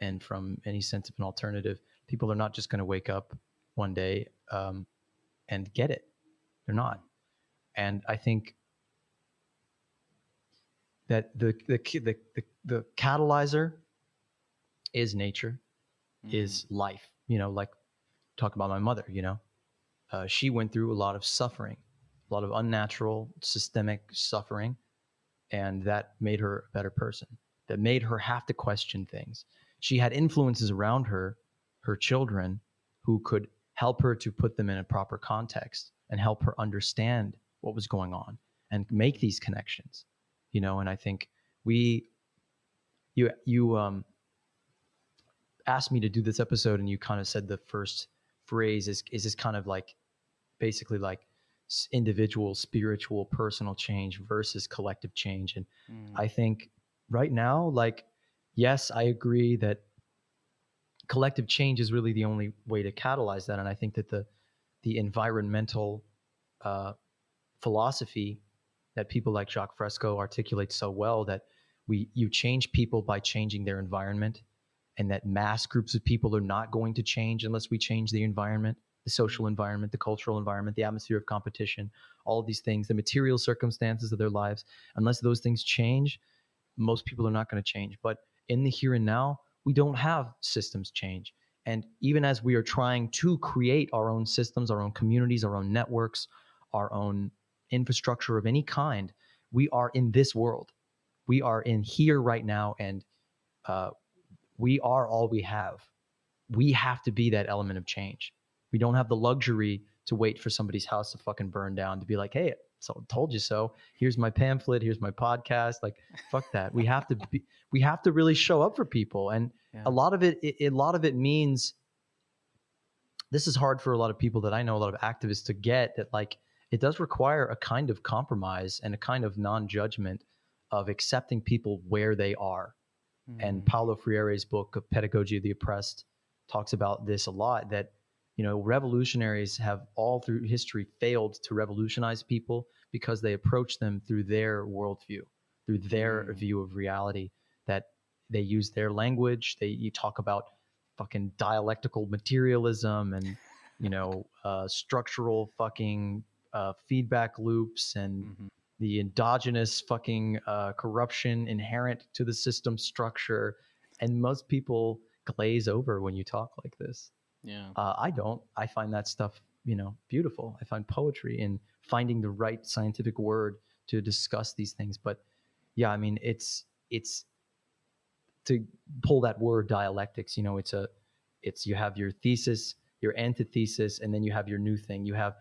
and from any sense of an alternative. People are not just going to wake up one day and get it. They're mm, not. And I think that the catalyzer is nature, mm, is life. Like talk about my mother. She went through a lot of suffering, a lot of unnatural systemic suffering, and that made her a better person. That made her have to question things. She had influences around her, her children, who could help her to put them in a proper context and help her understand what was going on and make these connections. And I think we you asked me to do this episode, and you kind of said the first phrase is this kind of like basically like individual spiritual personal change versus collective change. And mm, I think right now, like, yes, I agree that collective change is really the only way to catalyze that. And I think that the environmental uh, philosophy that people like Jacques Fresco articulate so well, that you change people by changing their environment, and that mass groups of people are not going to change unless we change the environment, the social mm, environment, the cultural environment, the atmosphere of competition, all of these things, the material circumstances of their lives. Unless those things change, most people are not going to change. But in the here and now, we don't have systems change. And even as we are trying to create our own systems, our own communities, our own networks, our own infrastructure of any kind, we are in this world. We are in here right now, and uh, we are all we have. We have to be that element of change. We don't have the luxury to wait for somebody's house to fucking burn down to be like, hey, so told you so. Here's my pamphlet. Here's my podcast. Like, fuck that. We have to really show up for people. And a yeah. lot of a lot of it means, this is hard for a lot of people that I know, a lot of activists to get, that like it does require a kind of compromise and a kind of non-judgment of accepting people where they are. And Mm, Paulo Freire's book of Pedagogy of the Oppressed talks about this a lot, that revolutionaries have all through history failed to revolutionize people because they approach them through their worldview, through their mm, view of reality, that they use their language. You talk about fucking dialectical materialism and structural fucking feedback loops, and mhm, the endogenous fucking corruption inherent to the system structure. And most people glaze over when you talk like this. yeah. I don't. I find that stuff, beautiful. I find poetry in finding the right scientific word to discuss these things. But yeah, I mean, it's to pull that word dialectics. It's you have your thesis, your antithesis, and then you have your new thing. You have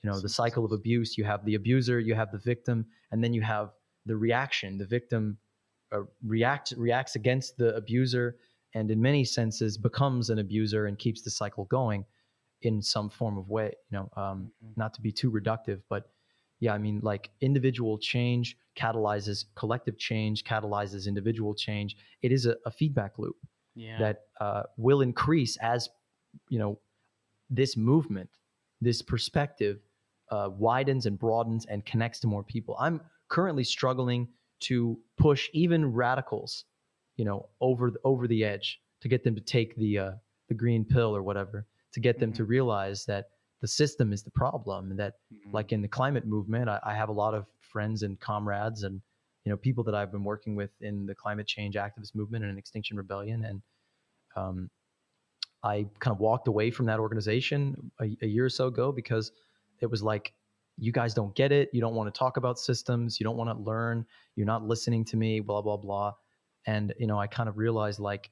the cycle of Synthesis. abuse. You have the abuser, you have the victim, and then you have the reaction. The victim reacts against the abuser, and in many senses becomes an abuser and keeps the cycle going in some form of way. Mhm, Not to be too reductive, but yeah, I mean, like, individual change catalyzes collective change, catalyzes individual change. It is a feedback loop yeah. that will increase as you know this movement, this perspective widens and broadens and connects to more people. I'm currently struggling to push even radicals, over the edge, to get them to take the green pill or whatever, to get them Mhm, to realize that the system is the problem, and that, mhm, like in the climate movement, I have a lot of friends and comrades and people that I've been working with in the climate change activist movement and Extinction Rebellion. And um, I kind of walked away from that organization a year or so ago because it was like, you guys don't get it. You don't want to talk about systems. You don't want to learn. You're not listening to me, blah, blah, blah. And, I kind of realized like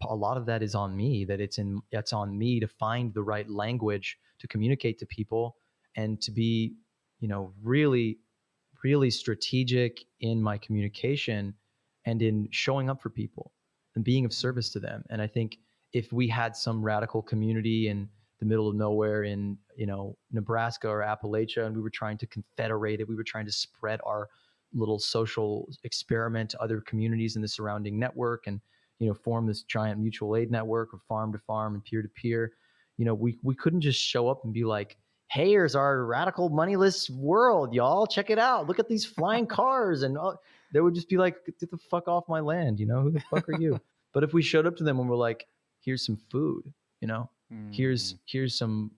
a lot of that is on me, that it's on me to find the right language to communicate to people and to be, really, really strategic in my communication and in showing up for people and being of Mm. service to them. And I think if we had some radical community in the middle of nowhere in, Nebraska or Appalachia, and we were trying to confederate it, we were trying to spread our little social experiment to other communities in the surrounding network, and form this giant mutual aid network of farm to farm and peer to peer. We couldn't just show up and be like, hey, here's our radical moneyless world, y'all. Check it out. Look at these flying cars. And they would just be like, get the fuck off my land. Who the fuck are you? But if we showed up to them and we're like, here's some food, you know, Mm. here's some,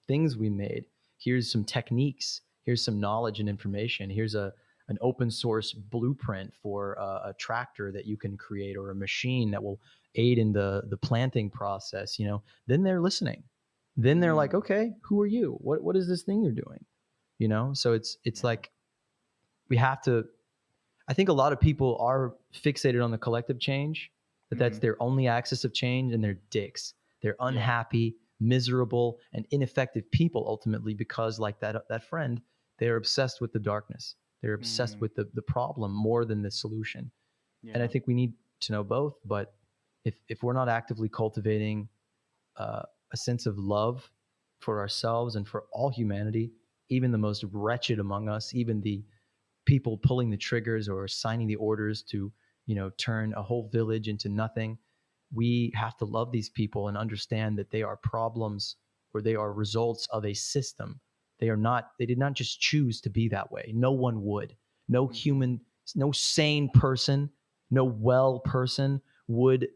things we made. Here's some techniques. Here's some knowledge and information. Here's an open source blueprint for a tractor that you can create, or a machine that will aid in the planting process. Then they're listening. Then they're like, Mm. okay, who are you? What is this thing you're doing? So it's Yeah. like, we have to. I think a lot of people are fixated on the collective change, that that's Mm-hmm. their only axis of change, and they're dicks. They're Yeah. unhappy, miserable, and ineffective people ultimately, because like that friend, they're obsessed with the darkness. They're obsessed Mm. with the problem more than the solution. And I Yeah. think we need to know both. But if we're not actively cultivating a sense of love for ourselves and for all humanity, even the most wretched among us, even the people pulling the triggers or signing the orders to, turn a whole village into nothing. We have to love these people and understand that they are problems, or they are results of a system. They did not just choose to be that way. No one would. No Mm-hmm. human, no sane person, no well person would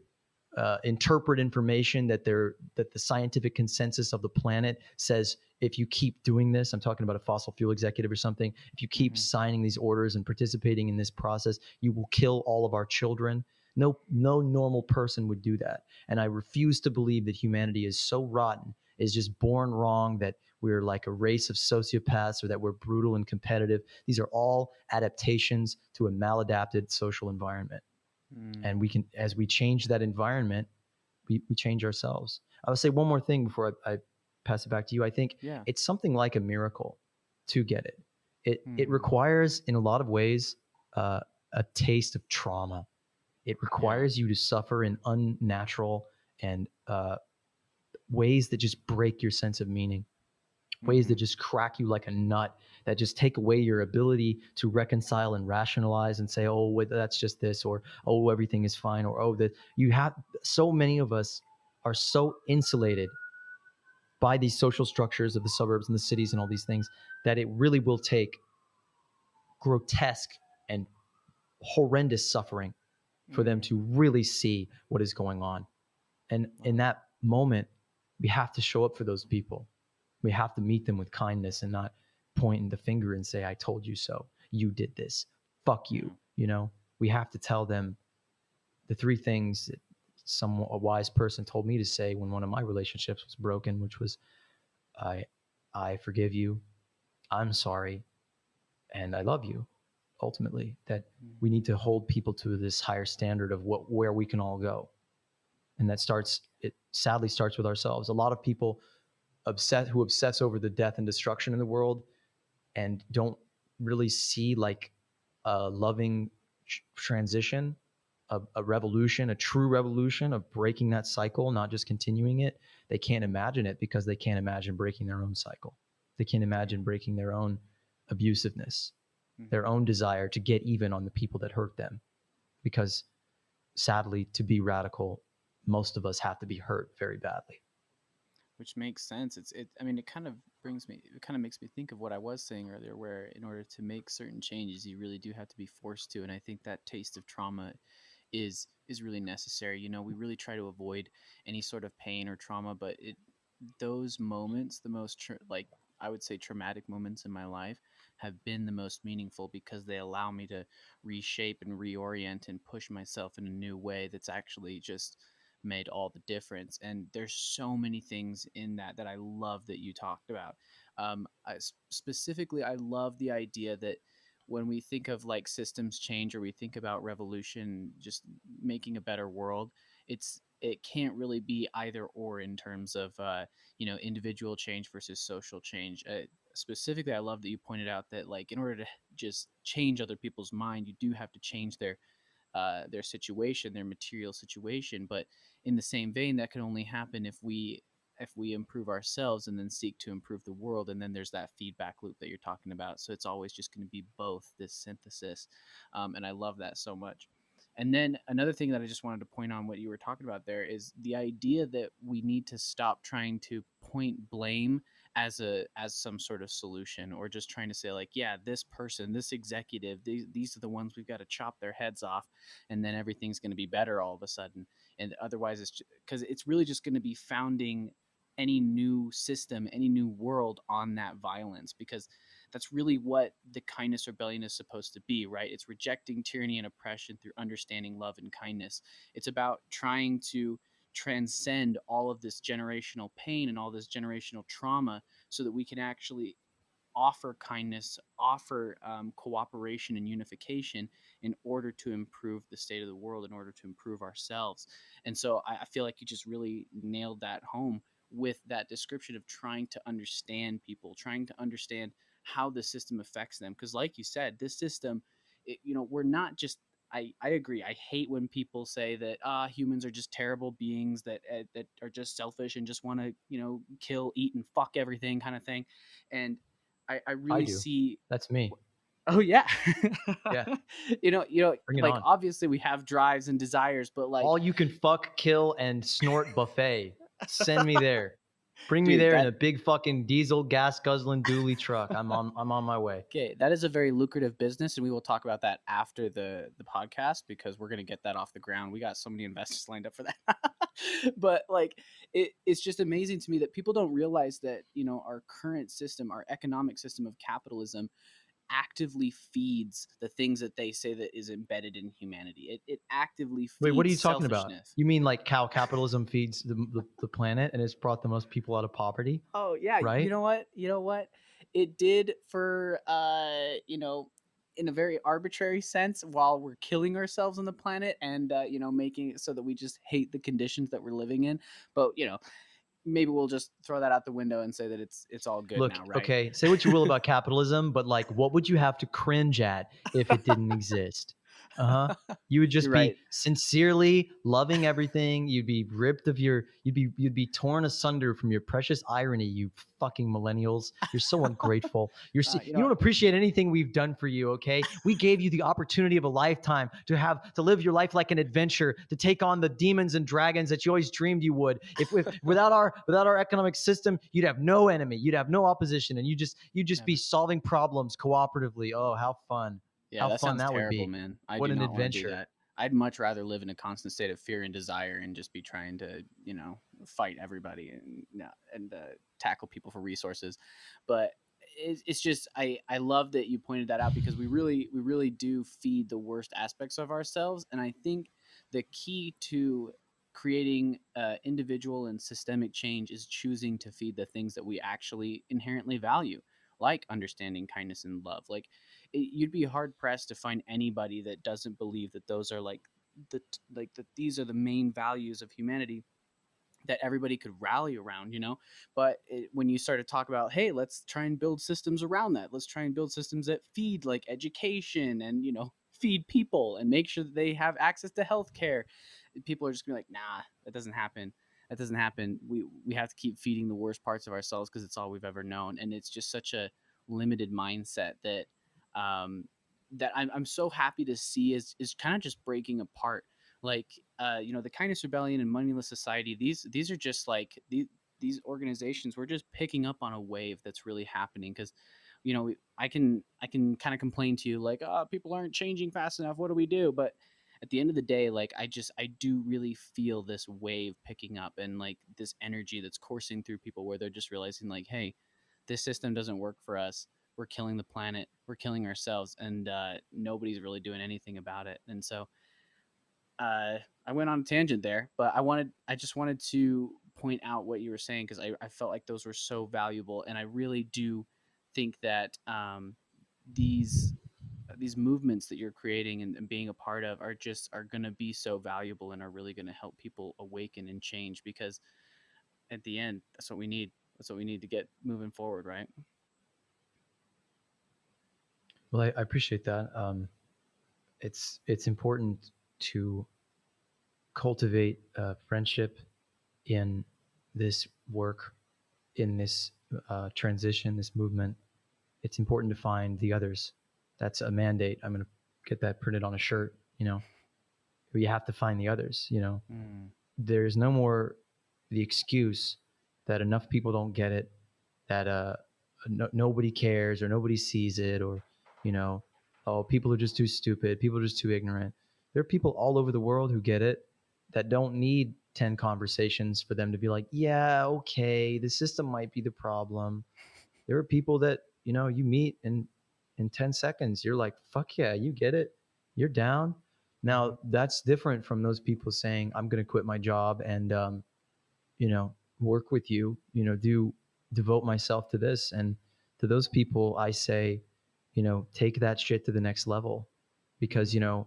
interpret information that the scientific consensus of the planet says, if you keep doing this, I'm talking about a fossil fuel executive or something, if you keep Mm-hmm. signing these orders and participating in this process, you will kill all of our children. No normal person would do that. And I refuse to believe that humanity is so rotten, is just born wrong, that we're like a race of sociopaths, or that we're brutal and competitive. These are all adaptations to a maladapted social environment. And Mm. we can, as we change that environment, we change ourselves. I will say one more thing before I pass it back to you. I think Yeah. it's something like a miracle to get it. It Mm. requires, in a lot of ways, uh, a taste of trauma. It Yeah. requires you to suffer in unnatural and ways that just break your sense of meaning, ways that Mm-hmm. just crack you like a nut, that just take away your ability to reconcile and rationalize and say, oh, wait, that's just this, or oh, everything is fine, or oh, that you have. So many of us are so insulated by these social structures of the suburbs and the cities and all these things, that it really will take grotesque and horrendous suffering for them Mm. to really see what is going on. And in Wow. that moment, we have to show up for those people. We have to meet them with kindness and not point the finger and say, I told you so. You did this. Fuck you. Yeah. We have to tell them the three things that a wise person told me to say when one of my relationships was broken, which was, I, I forgive you. I'm sorry. And I love you. Ultimately, that Mm. we need to hold people to this higher standard of where we can all go. And it sadly starts with ourselves. A lot of people who obsess over the death and destruction in the world, and don't really see like a loving transition, a revolution, a true revolution of breaking that cycle, not just continuing it. They can't imagine it because they can't imagine breaking their own cycle. They can't Yeah. imagine breaking their own abusiveness, their Mm-hmm. own desire to get even on the people that hurt them. Because sadly, to be radical, most of us have to be hurt very badly. Which makes sense. I mean, it kind of makes me think of what I was saying earlier, where in order to make certain changes, you really do have to be forced to. And I think that taste of trauma is really necessary. We really try to avoid any sort of pain or trauma, but those moments, the most like I would say traumatic moments in my life, have been the most meaningful because they allow me to reshape and reorient and push myself in a new way that's actually just made all the difference. And there's so many things in that I love that you talked about. Specifically, I love the idea that when we think of like systems change or we think about revolution, just making a better world, it can't really be either or in terms of individual change versus social change. Specifically, I love that you pointed out that like in order to just change other people's mind, you do have to change their situation, their material situation. But in the same vein, that can only happen if we improve ourselves and then seek to improve the world. And then there's that feedback loop that you're talking about. So it's always just going to be both this synthesis, and I love that so much. And then another thing that I just wanted to point on what you were talking about there is the idea that we need to stop trying to point blame as some sort of solution, or just trying to say like, yeah, this person, this executive, these are the ones we've got to chop their heads off, and then everything's going to be better all of a sudden. And otherwise it's because it's really just going to be founding any new system, any new world on that violence, because that's really what the kindness rebellion is supposed to be, right? It's rejecting tyranny and oppression through understanding, love, and kindness. It's about trying to transcend all of this generational pain and all this generational trauma so that we can actually offer kindness, offer cooperation and unification in order to improve the state of the world, in order to improve ourselves. And so I feel like you just really nailed that home with that description of trying to understand people, trying to understand how the system affects them. Because, like you said, this system, we're not just. I agree. I hate when people say that humans are just terrible beings that are just selfish and just want to kill, eat, and fuck everything kind of thing. And I I really do. see. That's me. Oh yeah. Yeah. Bring it Like on. obviously we have drives and desires, but like, All you can fuck, kill, and snort buffet. Send me there. Bring me dude, there in that a big fucking diesel gas guzzling dually truck. I'm on my way. okay, that is a very lucrative business, and we will talk about that after the podcast because we're gonna get that off the ground. We got so many investors lined up for that. But like, it's just amazing to me that people don't realize that our current system, our economic system of capitalism, actively feeds the things that they say that is embedded in humanity. It actively Wait, what are feeds you talking about? selfishness. You mean like cow capitalism feeds the planet and it's brought the most people out of poverty, Oh yeah, you right? know what? You know what? It did for in a very arbitrary sense while we're killing ourselves on the planet and making it so that we just hate the conditions that we're living in. But maybe we'll just throw that out the window and say that it's all good Look, now, right? okay, say what you will about capitalism, but like, what would you have to cringe at if it didn't exist? Uh huh. You would You're just right. be sincerely loving everything. You'd be ripped of your. You'd be torn asunder from your precious irony. You fucking millennials. You're so ungrateful. You You know, don't appreciate anything we've done for you. Okay, we gave you the opportunity of a lifetime to live your life like an adventure, to take on the demons and dragons that you always dreamed you would. If without our economic system, you'd have no enemy, you'd have no opposition, and you just be never. solving problems cooperatively. Oh, how fun! Yeah, How that fun sounds that would terrible, be! man. I What do an not want to do adventure! that. I'd much rather live in a constant state of fear and desire and just be trying to, fight everybody and tackle people for resources. But it's just I love that you pointed that out because we really do feed the worst aspects of ourselves, and I think the key to creating individual and systemic change is choosing to feed the things that we actually inherently value, like understanding, kindness, and love. Like you'd be hard pressed to find anybody that doesn't believe that those are that these are the main values of humanity that everybody could rally around. But when you start to talk about, hey, let's try and build systems around that, let's try and build systems that feed like education and feed people and make sure that they have access to healthcare, people are just gonna be like, nah, that doesn't happen. That doesn't happen. We have to keep feeding the worst parts of ourselves because it's all we've ever known, and it's just such a limited mindset um, that I'm so happy to see is kind of just breaking apart. Like the kindness rebellion and moneyless society. These are just like these organizations. We're just picking up on a wave that's really happening because I can kind of complain to you like, oh, people aren't changing fast enough. What do we do? But at the end of the day, like I do really feel this wave picking up and like this energy that's coursing through people where they're just realizing like, hey, this system doesn't work for us. we're killing the planet, we're killing ourselves, and nobody's really doing anything about it. And so I went on a tangent there, but I just wanted to point out what you were saying because I felt like those were so valuable, and I really do think that these these movements that you're creating and being a part of are going to be so valuable and are really going to help people awaken and change because at the end that's what we need. That's what we need to get moving forward, right? Well, I appreciate that. It's important to cultivate friendship in this work, in this transition, this movement. It's important to find the others. That's a mandate. I'm going to get that printed on a shirt. You have to find the others. Mm. There's no more the excuse that enough people don't get it, that nobody cares or nobody sees it, or you know, oh, people are just too stupid, people are just too ignorant. There are people all over the world who get it, that don't need 10 conversations for them to be like, yeah, okay, the system might be the problem. There are people that you meet in 10 seconds, you're like, fuck yeah, you get it, you're down. Mm-hmm. Now that's different from those people saying, I'm going to quit my job and work with you, do devote myself to this. And to those people I say, take that shit to the next level. Because Mm-hmm.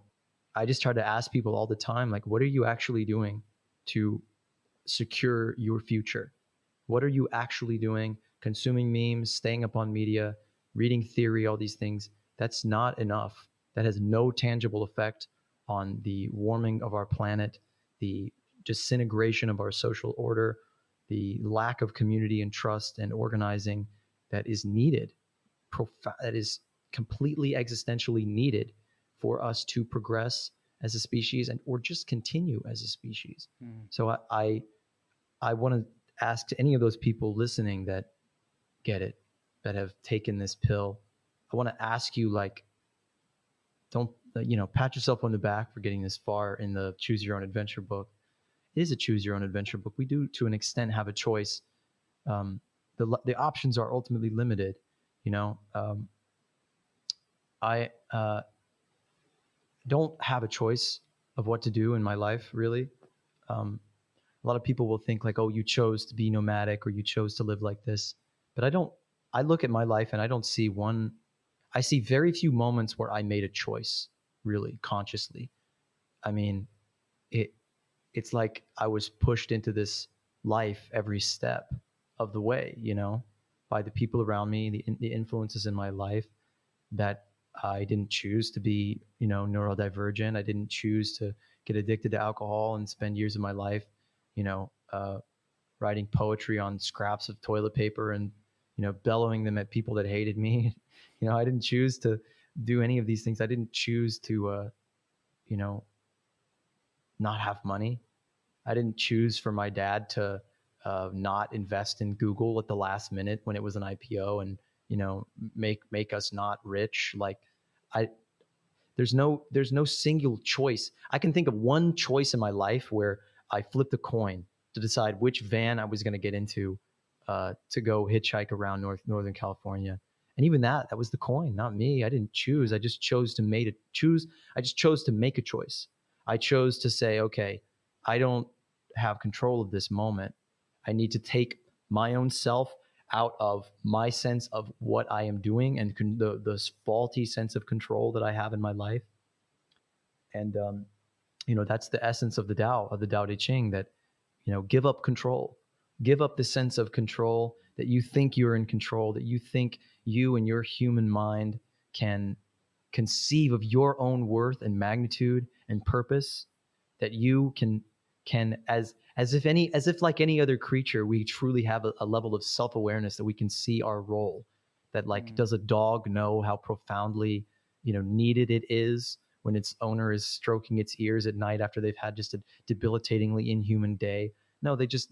I just try to ask people all the time, like, what are you actually doing to secure your future? What are you actually doing? Consuming memes, staying up on media, reading theory, all these things. That's not enough. That has no tangible effect on the warming of our planet, the disintegration of our social order, the lack of community and trust and organizing that is needed, that is completely existentially needed for us to progress as a species and or just continue as a species. Mm-hmm. So I want to ask any of those people listening that get it, that have taken this pill. I want to ask you, like, don't pat yourself on the back for getting this far in the Choose Your Own Adventure book. It is a Choose Your Own Adventure book. We do, to an extent, have a choice. The options are ultimately limited. I don't have a choice of what to do in my life, really. A lot of people will think like, oh, you chose to be nomadic or you chose to live like this. But I don't. I look at my life and I don't see one. I see very few moments where I made a choice really consciously. I mean, it it's like I was pushed into this life every step of the way, by the people around me, the influences in my life, that I didn't choose to be, neurodivergent. I didn't choose to get addicted to alcohol and spend years of my life, you know, uh, writing poetry on scraps of toilet paper and, bellowing them at people that hated me. I didn't choose to do any of these things. I didn't choose to, you know, not have money. I didn't choose for my dad to not invest in Google at the last minute when it was an IPO and, make us not rich. Like, I there's no single choice. I can think of one choice in my life where I flipped a coin to decide which van I was going to get into to go hitchhike around Northern California. And even that was the coin, not me. I didn't choose. I just chose to make it choose. I just chose to make a choice. I chose to say, okay, I don't have control of this moment. I need to take my own self out of my sense of what I am doing and the faulty sense of control that I have in my life. And that's the essence of the Tao, of the Tao Te Ching, that give up control, give up the sense of control, that you think you're in control, that you think you and your human mind can conceive of your own worth and magnitude and purpose, that you can as if like any other creature, we truly have a level of self-awareness, that we can see our role. That, like, Mm-hmm. does a dog know how profoundly needed it is when its owner is stroking its ears at night after they've had just a debilitatingly inhuman day? No, they're just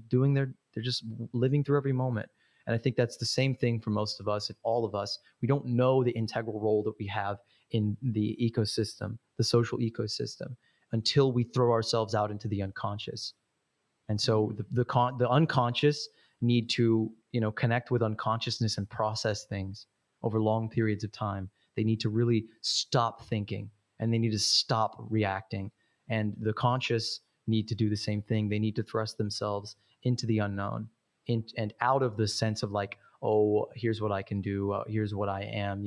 doing they're just living through every moment. And I think that's the same thing for most of us. If all of us, we don't know the integral role that we have in the ecosystem, the social ecosystem, until we throw ourselves out into the unconscious. And so Mm-hmm. the unconscious need to connect with unconsciousness and process things. over long periods of time. They need to really stop thinking, and they need to stop reacting. And the conscious need to do the same thing. They need to thrust themselves into the unknown, and out of the sense of like, oh, here's what I can do, here's what I am,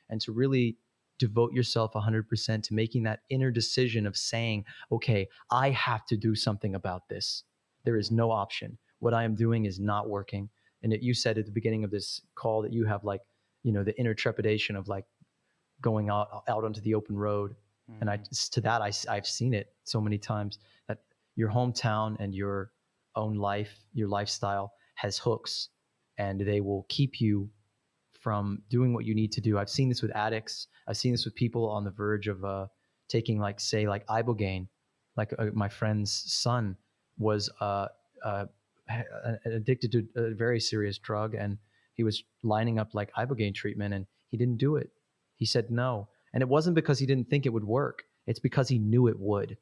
and to really devote yourself 100% to making that inner decision of saying, okay, I have to do something about this. There is no option. What I am doing is not working. And you said at the beginning of this call that you have like, the inner trepidation of like going out onto the open road. And I've seen it so many times that your hometown and your own life, your lifestyle has hooks, and they will keep you from doing what you need to do. I've seen this with addicts. I've seen this with people on the verge of taking, like, say, like ibogaine. Like my friend's son was uh, addicted to a very serious drug, and he was lining up like ibogaine treatment, and he didn't do it. He said no, and it wasn't because he didn't think it would work. It's because he knew it would,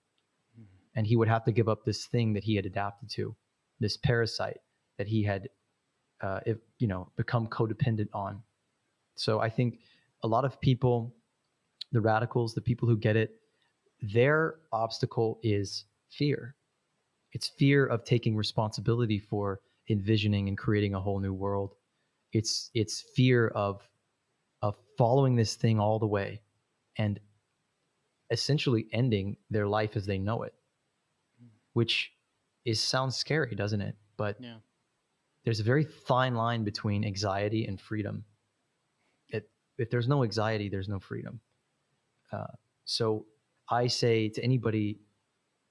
and he would have to give up this thing that he had adapted to, this parasite that he had, become codependent on. So I think a lot of people, the radicals, the people who get it, their obstacle is fear. It's fear of taking responsibility for envisioning and creating a whole new world. It's fear of following this thing all the way and essentially ending their life as they know it, which sounds scary, doesn't it? But Yeah. there's a very fine line between anxiety and freedom. If there's no anxiety, there's no freedom. So I say to anybody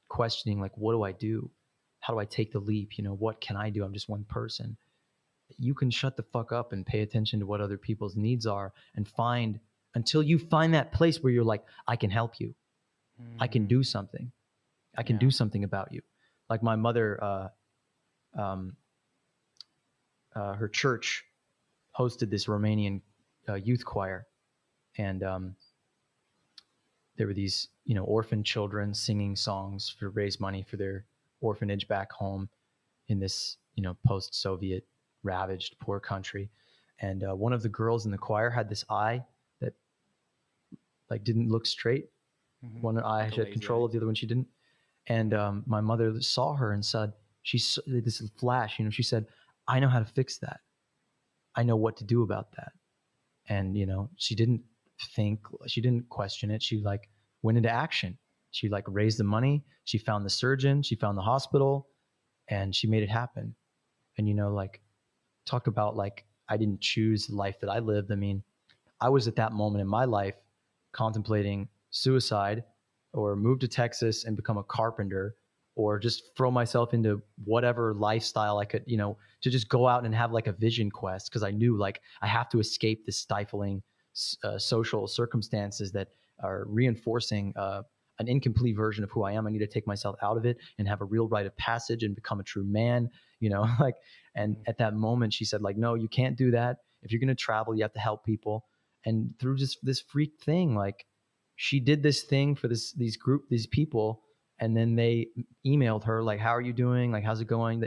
questioning, like, what do I do? How do I take the leap? What can I do? I'm just one person. You can shut the fuck up and pay attention to what other people's needs are, and until you find that place where you're like, I can help you. I can do something. I can do something about you. Like my mother, her church hosted this Romanian youth choir, and there were these, orphan children singing songs to raise money for their orphanage back home in this, post-Soviet ravaged poor country. And one of the girls in the choir had this eye that like didn't look straight. One eye Like a she had lazy control eye. of, the other one she didn't. And my mother saw her and said, this flash, she said, I know how to fix that. I know what to do about that. And, she didn't she didn't question it. She like went into action. She like raised the money. She found the surgeon. She found the hospital, and she made it happen. And, like, talk about like, I didn't choose the life that I lived. I mean, I was at that moment in my life contemplating suicide, or move to Texas and become a carpenter, or just throw myself into whatever lifestyle I could, to just go out and have like a vision quest. Cause I knew like I have to escape the stifling social circumstances that are reinforcing an incomplete version of who I am. I need to take myself out of it and have a real rite of passage and become a true man, like, and at that moment she said like, no, you can't do that. If you're going to travel, you have to help people. And through just this freak thing, like, she did this thing for these people, and then they emailed her like, how are you doing, like, how's it going,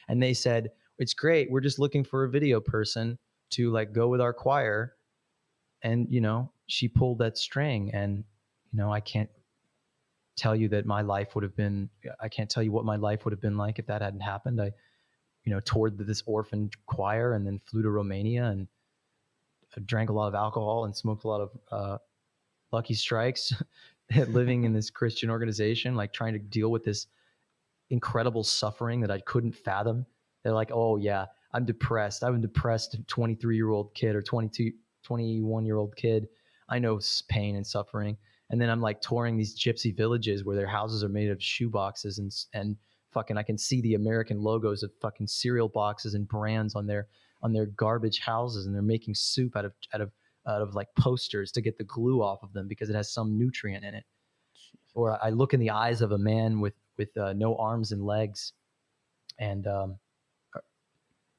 and they said, it's great, we're just looking for a video person to like go with our choir. And she pulled that string. And I can't tell you that my life would have been, I can't tell you what my life would have been like if that hadn't happened. I toured this orphan choir, and then flew to Romania, and I drank a lot of alcohol and smoked a lot of Lucky Strikes, living in this Christian organization, like trying to deal with this incredible suffering that I couldn't fathom. They're like, oh yeah, I'm depressed. I'm a depressed 23-year-old kid, or 22, 21-year-old kid. I know pain and suffering. And then I'm like touring these gypsy villages where their houses are made of shoe boxes, and fucking, I can see the American logos of fucking cereal boxes and brands on their garbage houses, and they're making soup out of like posters to get the glue off of them because it has some nutrient in it. Jesus. Or I look in the eyes of a man with no arms and legs, and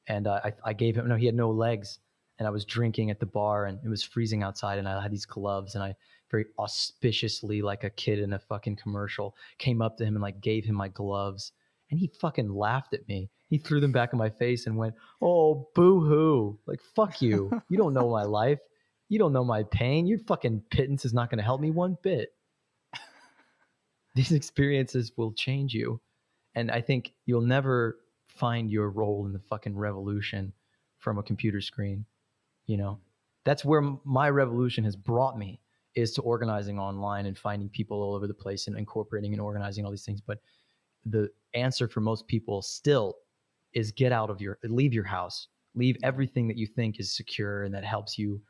I gave him, no, he had no legs, and I was drinking at the bar, and it was freezing outside, and I had these gloves, and I very auspiciously, like a kid in a fucking commercial, came up to him and like gave him my gloves, and he fucking laughed at me. He threw them back in my face and went, oh, boo hoo, like, fuck you, you don't know my life. You don't know my pain. Your fucking pittance is not going to help me one bit. These experiences will change you. And I think you'll never find your role in the fucking revolution from a computer screen. You know, that's where my revolution has brought me, is to organizing online and finding people all over the place and incorporating and organizing all these things. But the answer for most people still is leave your house, leave Yeah. everything that you think is secure and that helps you,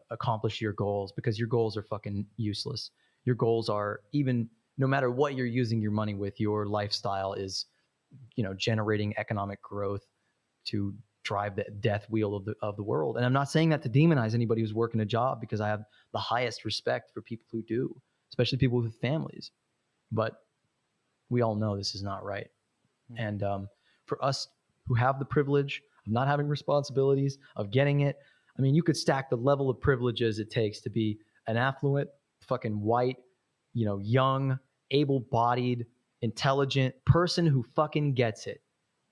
accomplish your goals, because your goals are fucking useless. Your goals are, even no matter what you're using your money with, your lifestyle is, generating economic growth to drive the death wheel of the world. And I'm not saying that to demonize anybody who's working a job, because I have the highest respect for people who do, especially people with families. But we all know this is not right. Mm. And for us who have the privilege of not having responsibilities, of getting it, I mean, you could stack the level of privileges it takes to be an affluent, fucking white, young, able bodied, intelligent person who fucking gets it,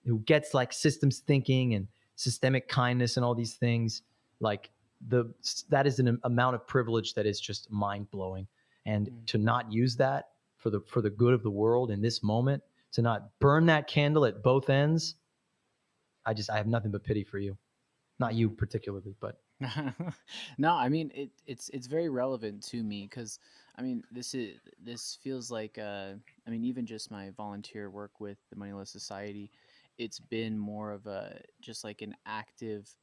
who gets like systems thinking and systemic kindness and all these things. Like, that is an amount of privilege that is just mind blowing. And Mm. to not use that for the good of the world in this moment, to not burn that candle at both ends, I have nothing but pity for you. Not you Mm. particularly, but No, I mean it's very relevant to me because I mean this feels like I mean even just my volunteer work with the Moneyless Society, it's been more of a just like an active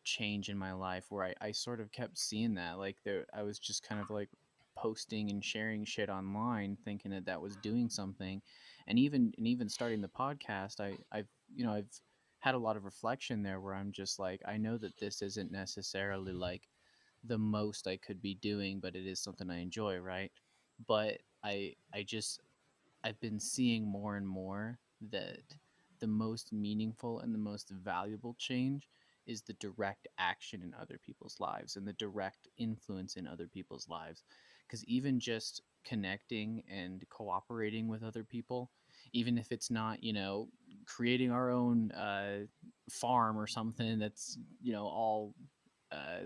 change in my life where I sort of kept seeing that like there I was just kind of like posting and sharing shit online thinking that that was doing something, and even starting the podcast I've had a lot of reflection there where I'm just like, I know that this isn't necessarily like the most I could be doing, but it is something I enjoy, right? But I just I've been seeing more and more that the most meaningful and the most valuable change is the direct action in other people's lives and the direct influence in other people's lives. Because even just connecting and cooperating with other people, even if it's not, creating our own farm or something that's, all uh,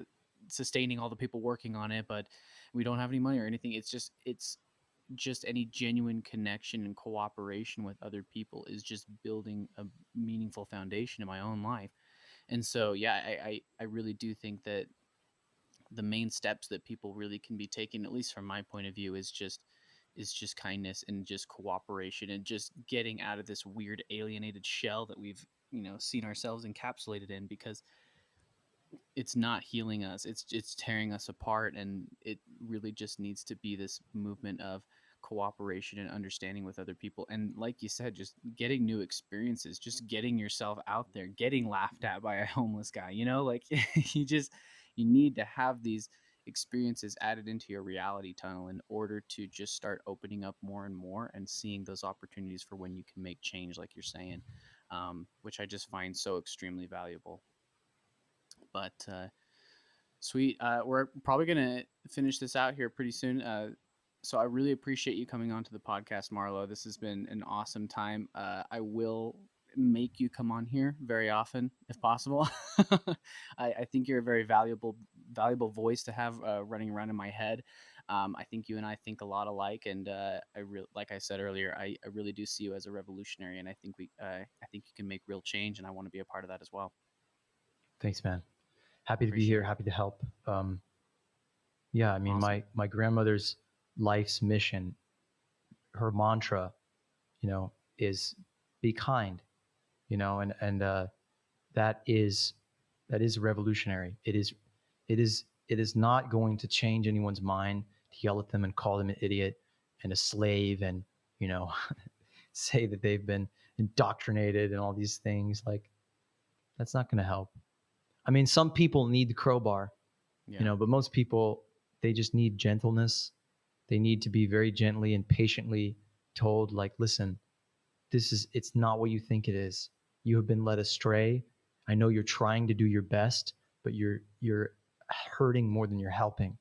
sustaining all the people working on it, but we don't have any money or anything. It's just any genuine connection and cooperation with other people is just building a meaningful foundation in my own life. And so, yeah, I really do think that the main steps that people really can be taking, at least from my point of view, is just kindness and just cooperation and just getting out of this weird alienated shell that we've seen ourselves encapsulated in, because it's not healing us, it's tearing us apart, and it really just needs to be this movement of cooperation and understanding with other people, and like you said, just getting new experiences, just getting yourself out there, getting laughed at by a homeless guy, like you need to have these experiences added into your reality tunnel in order to just start opening up more and more and seeing those opportunities for when you can make change, like you're saying, which I just find so extremely valuable. But sweet. We're probably gonna finish this out here pretty soon. So I really appreciate you coming on to the podcast, Marlo. This has been an awesome time. I will make you come on here very often if possible. I think you're a very valuable voice to have running around in my head. I think you and I think a lot alike, and like I said earlier, I really do see you as a revolutionary, and I think you can make real change, and I want to be a part of that as well. thanks, man. Happy to be here. Appreciate it. Happy to help. Yeah, I mean, Awesome. my grandmother's life's mission, her mantra, is be kind. And that is that is revolutionary. It is not going to change anyone's mind to yell at them and call them an idiot and a slave, and you know say that they've been indoctrinated and all these things. Like, that's not going to help. I mean, some people need the crowbar, Yeah. but most people, they just need gentleness. They need to be very gently and patiently told, like, listen, it's not what you think it is. You have been led astray. I know you're trying to do your best, but you're hurting more than you're helping.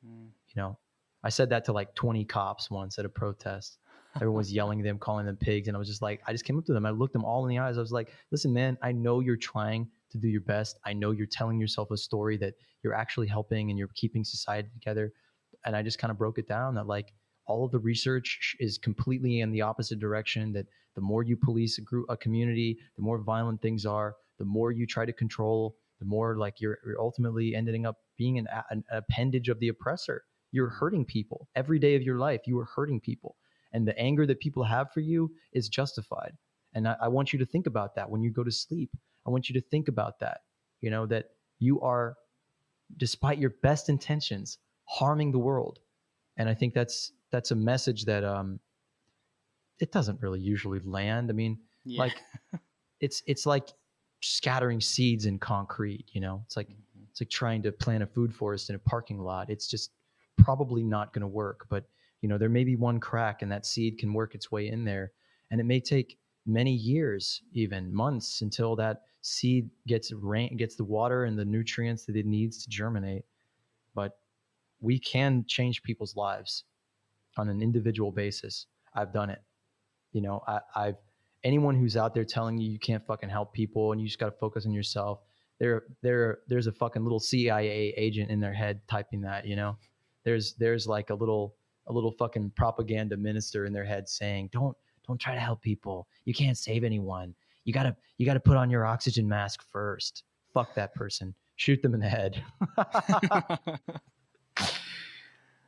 Mm. you know I said that to like 20 cops once at a protest. Everyone was yelling at them, calling them pigs, and I was just like, I just came up to them, I looked them all in the eyes, I was like, listen, man, I know you're trying to do your best. I know you're telling yourself a story that you're actually helping and you're keeping society together. And I just kind of broke it down that like all of the research is completely in the opposite direction, that the more you police a community, the more violent things are, the more you try to control, the more like you're ultimately ending up being an appendage of the oppressor. You're hurting people every day of your life. You are hurting people. And the anger that people have for you is justified. And I want you to think about that when you go to sleep. I want you to think about that, that you are, despite your best intentions, harming the world. And I think that's a message that it doesn't really usually land. I mean, Yeah. like it's like scattering seeds in concrete, It's like it's like trying to plant a food forest in a parking lot. It's just probably not going to work, but there may be one crack and that seed can work its way in there, and it may take many years, even months, until that seed gets the water and the nutrients that it needs to germinate. But we can change people's lives on an individual basis. I've done it. I've anyone who's out there telling you you can't fucking help people and you just got to focus on yourself. There's a fucking little CIA agent in their head typing that. There's like a little fucking propaganda minister in their head saying, don't try to help people. You can't save anyone. You gotta put on your oxygen mask first. Fuck that person. Shoot them in the head.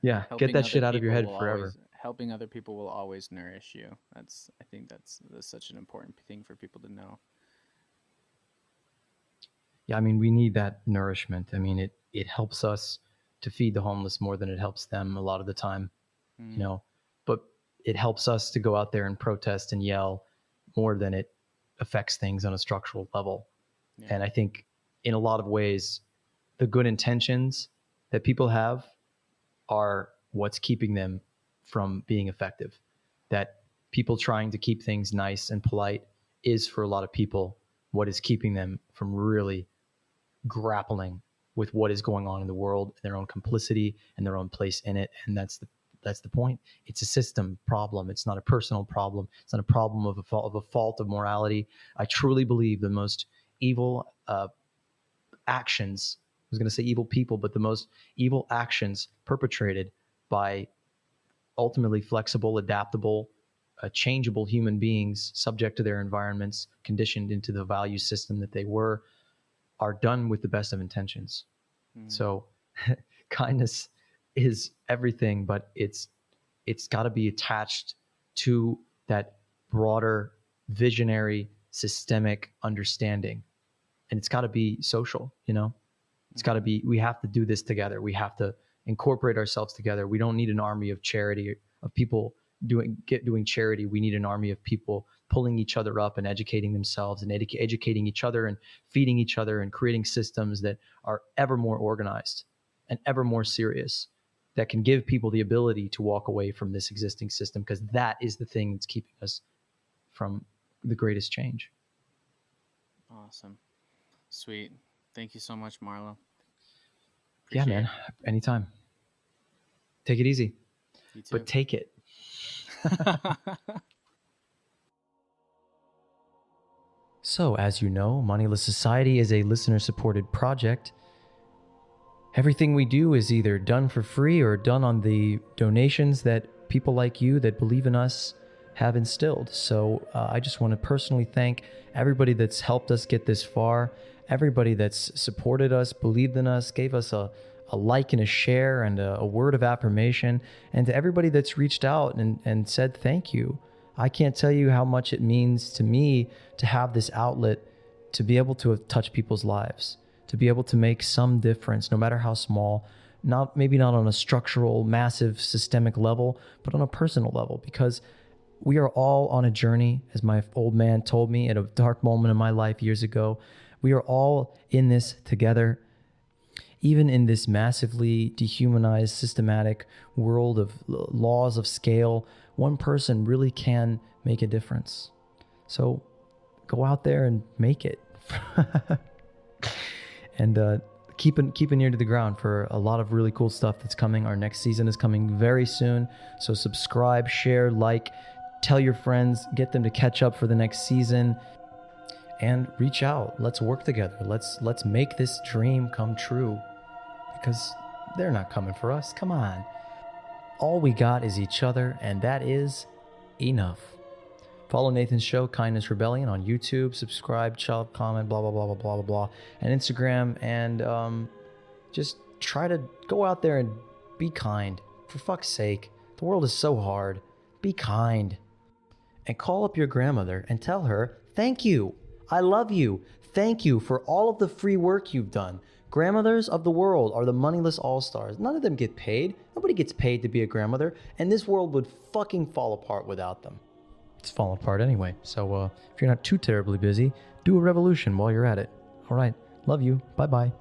Yeah, get that shit out of your head forever. Helping other people will always nourish you. I think that's such an important thing for people to know. Yeah, I mean, we need that nourishment. I mean, it helps us to feed the homeless more than it helps them a lot of the time, but it helps us to go out there and protest and yell more than it affects things on a structural level. Yeah. And I think in a lot of ways, the good intentions that people have are what's keeping them from being effective. That people trying to keep things nice and polite is, for a lot of people, what is keeping them from really grappling with what is going on in the world, their own complicity and their own place in it. And that's the point. It's a system problem. It's not a personal problem. It's not a problem of a fault of morality. I truly believe the most evil actions, I was going to say evil people, but the most evil actions perpetrated by ultimately flexible, adaptable, changeable human beings subject to their environments, conditioned into the value system that they were, are done with the best of intentions. So kindness is everything, but it's got to be attached to that broader, visionary, systemic understanding. And it's got to be social, It's got to be, we have to do this together. We have to incorporate ourselves together. We don't need an army of charity, of people doing charity. We need an army of people pulling each other up and educating themselves and educating each other and feeding each other and creating systems that are ever more organized and ever more serious, that can give people the ability to walk away from this existing system, because that is the thing that's keeping us from the greatest change. Awesome. Sweet. Thank you so much, Marlo. Yeah, man. Anytime. Take it easy. You too. But take it. So, as you know, Moneyless Society is a listener-supported project. Everything we do is either done for free or done on the donations that people like you that believe in us have instilled. So I just want to personally thank everybody that's helped us get this far, everybody that's supported us, believed in us, gave us a like and a share and a word of affirmation, and to everybody that's reached out and said thank you. I can't tell you how much it means to me to have this outlet, to be able to touch people's lives, to be able to make some difference, no matter how small, maybe not on a structural, massive, systemic level, but on a personal level, because we are all on a journey, as my old man told me at a dark moment in my life years ago. We are all in this together. Even in this massively dehumanized, systematic world of laws of scale, one person really can make a difference. So go out there and make it. And keep an ear to the ground for a lot of really cool stuff that's coming. Our next season is coming very soon. So subscribe, share, like, tell your friends, get them to catch up for the next season. and reach out. Let's work together. Let's make this dream come true, because they're not coming for us. Come on. All we got is each other, and that is enough. Follow Nathan's show, Kindness Rebellion, on YouTube. Subscribe, comment, blah, blah, blah, blah, blah, blah, blah, and Instagram. And just try to go out there and be kind. For fuck's sake. The world is so hard. Be kind. And call up your grandmother and tell her, thank you. I love you. Thank you for all of the free work you've done. Grandmothers of the world are the moneyless all-stars. None of them get paid. Nobody gets paid to be a grandmother. And this world would fucking fall apart without them. It's falling apart anyway. So if you're not too terribly busy, do a revolution while you're at it. All right. Love you. Bye-bye.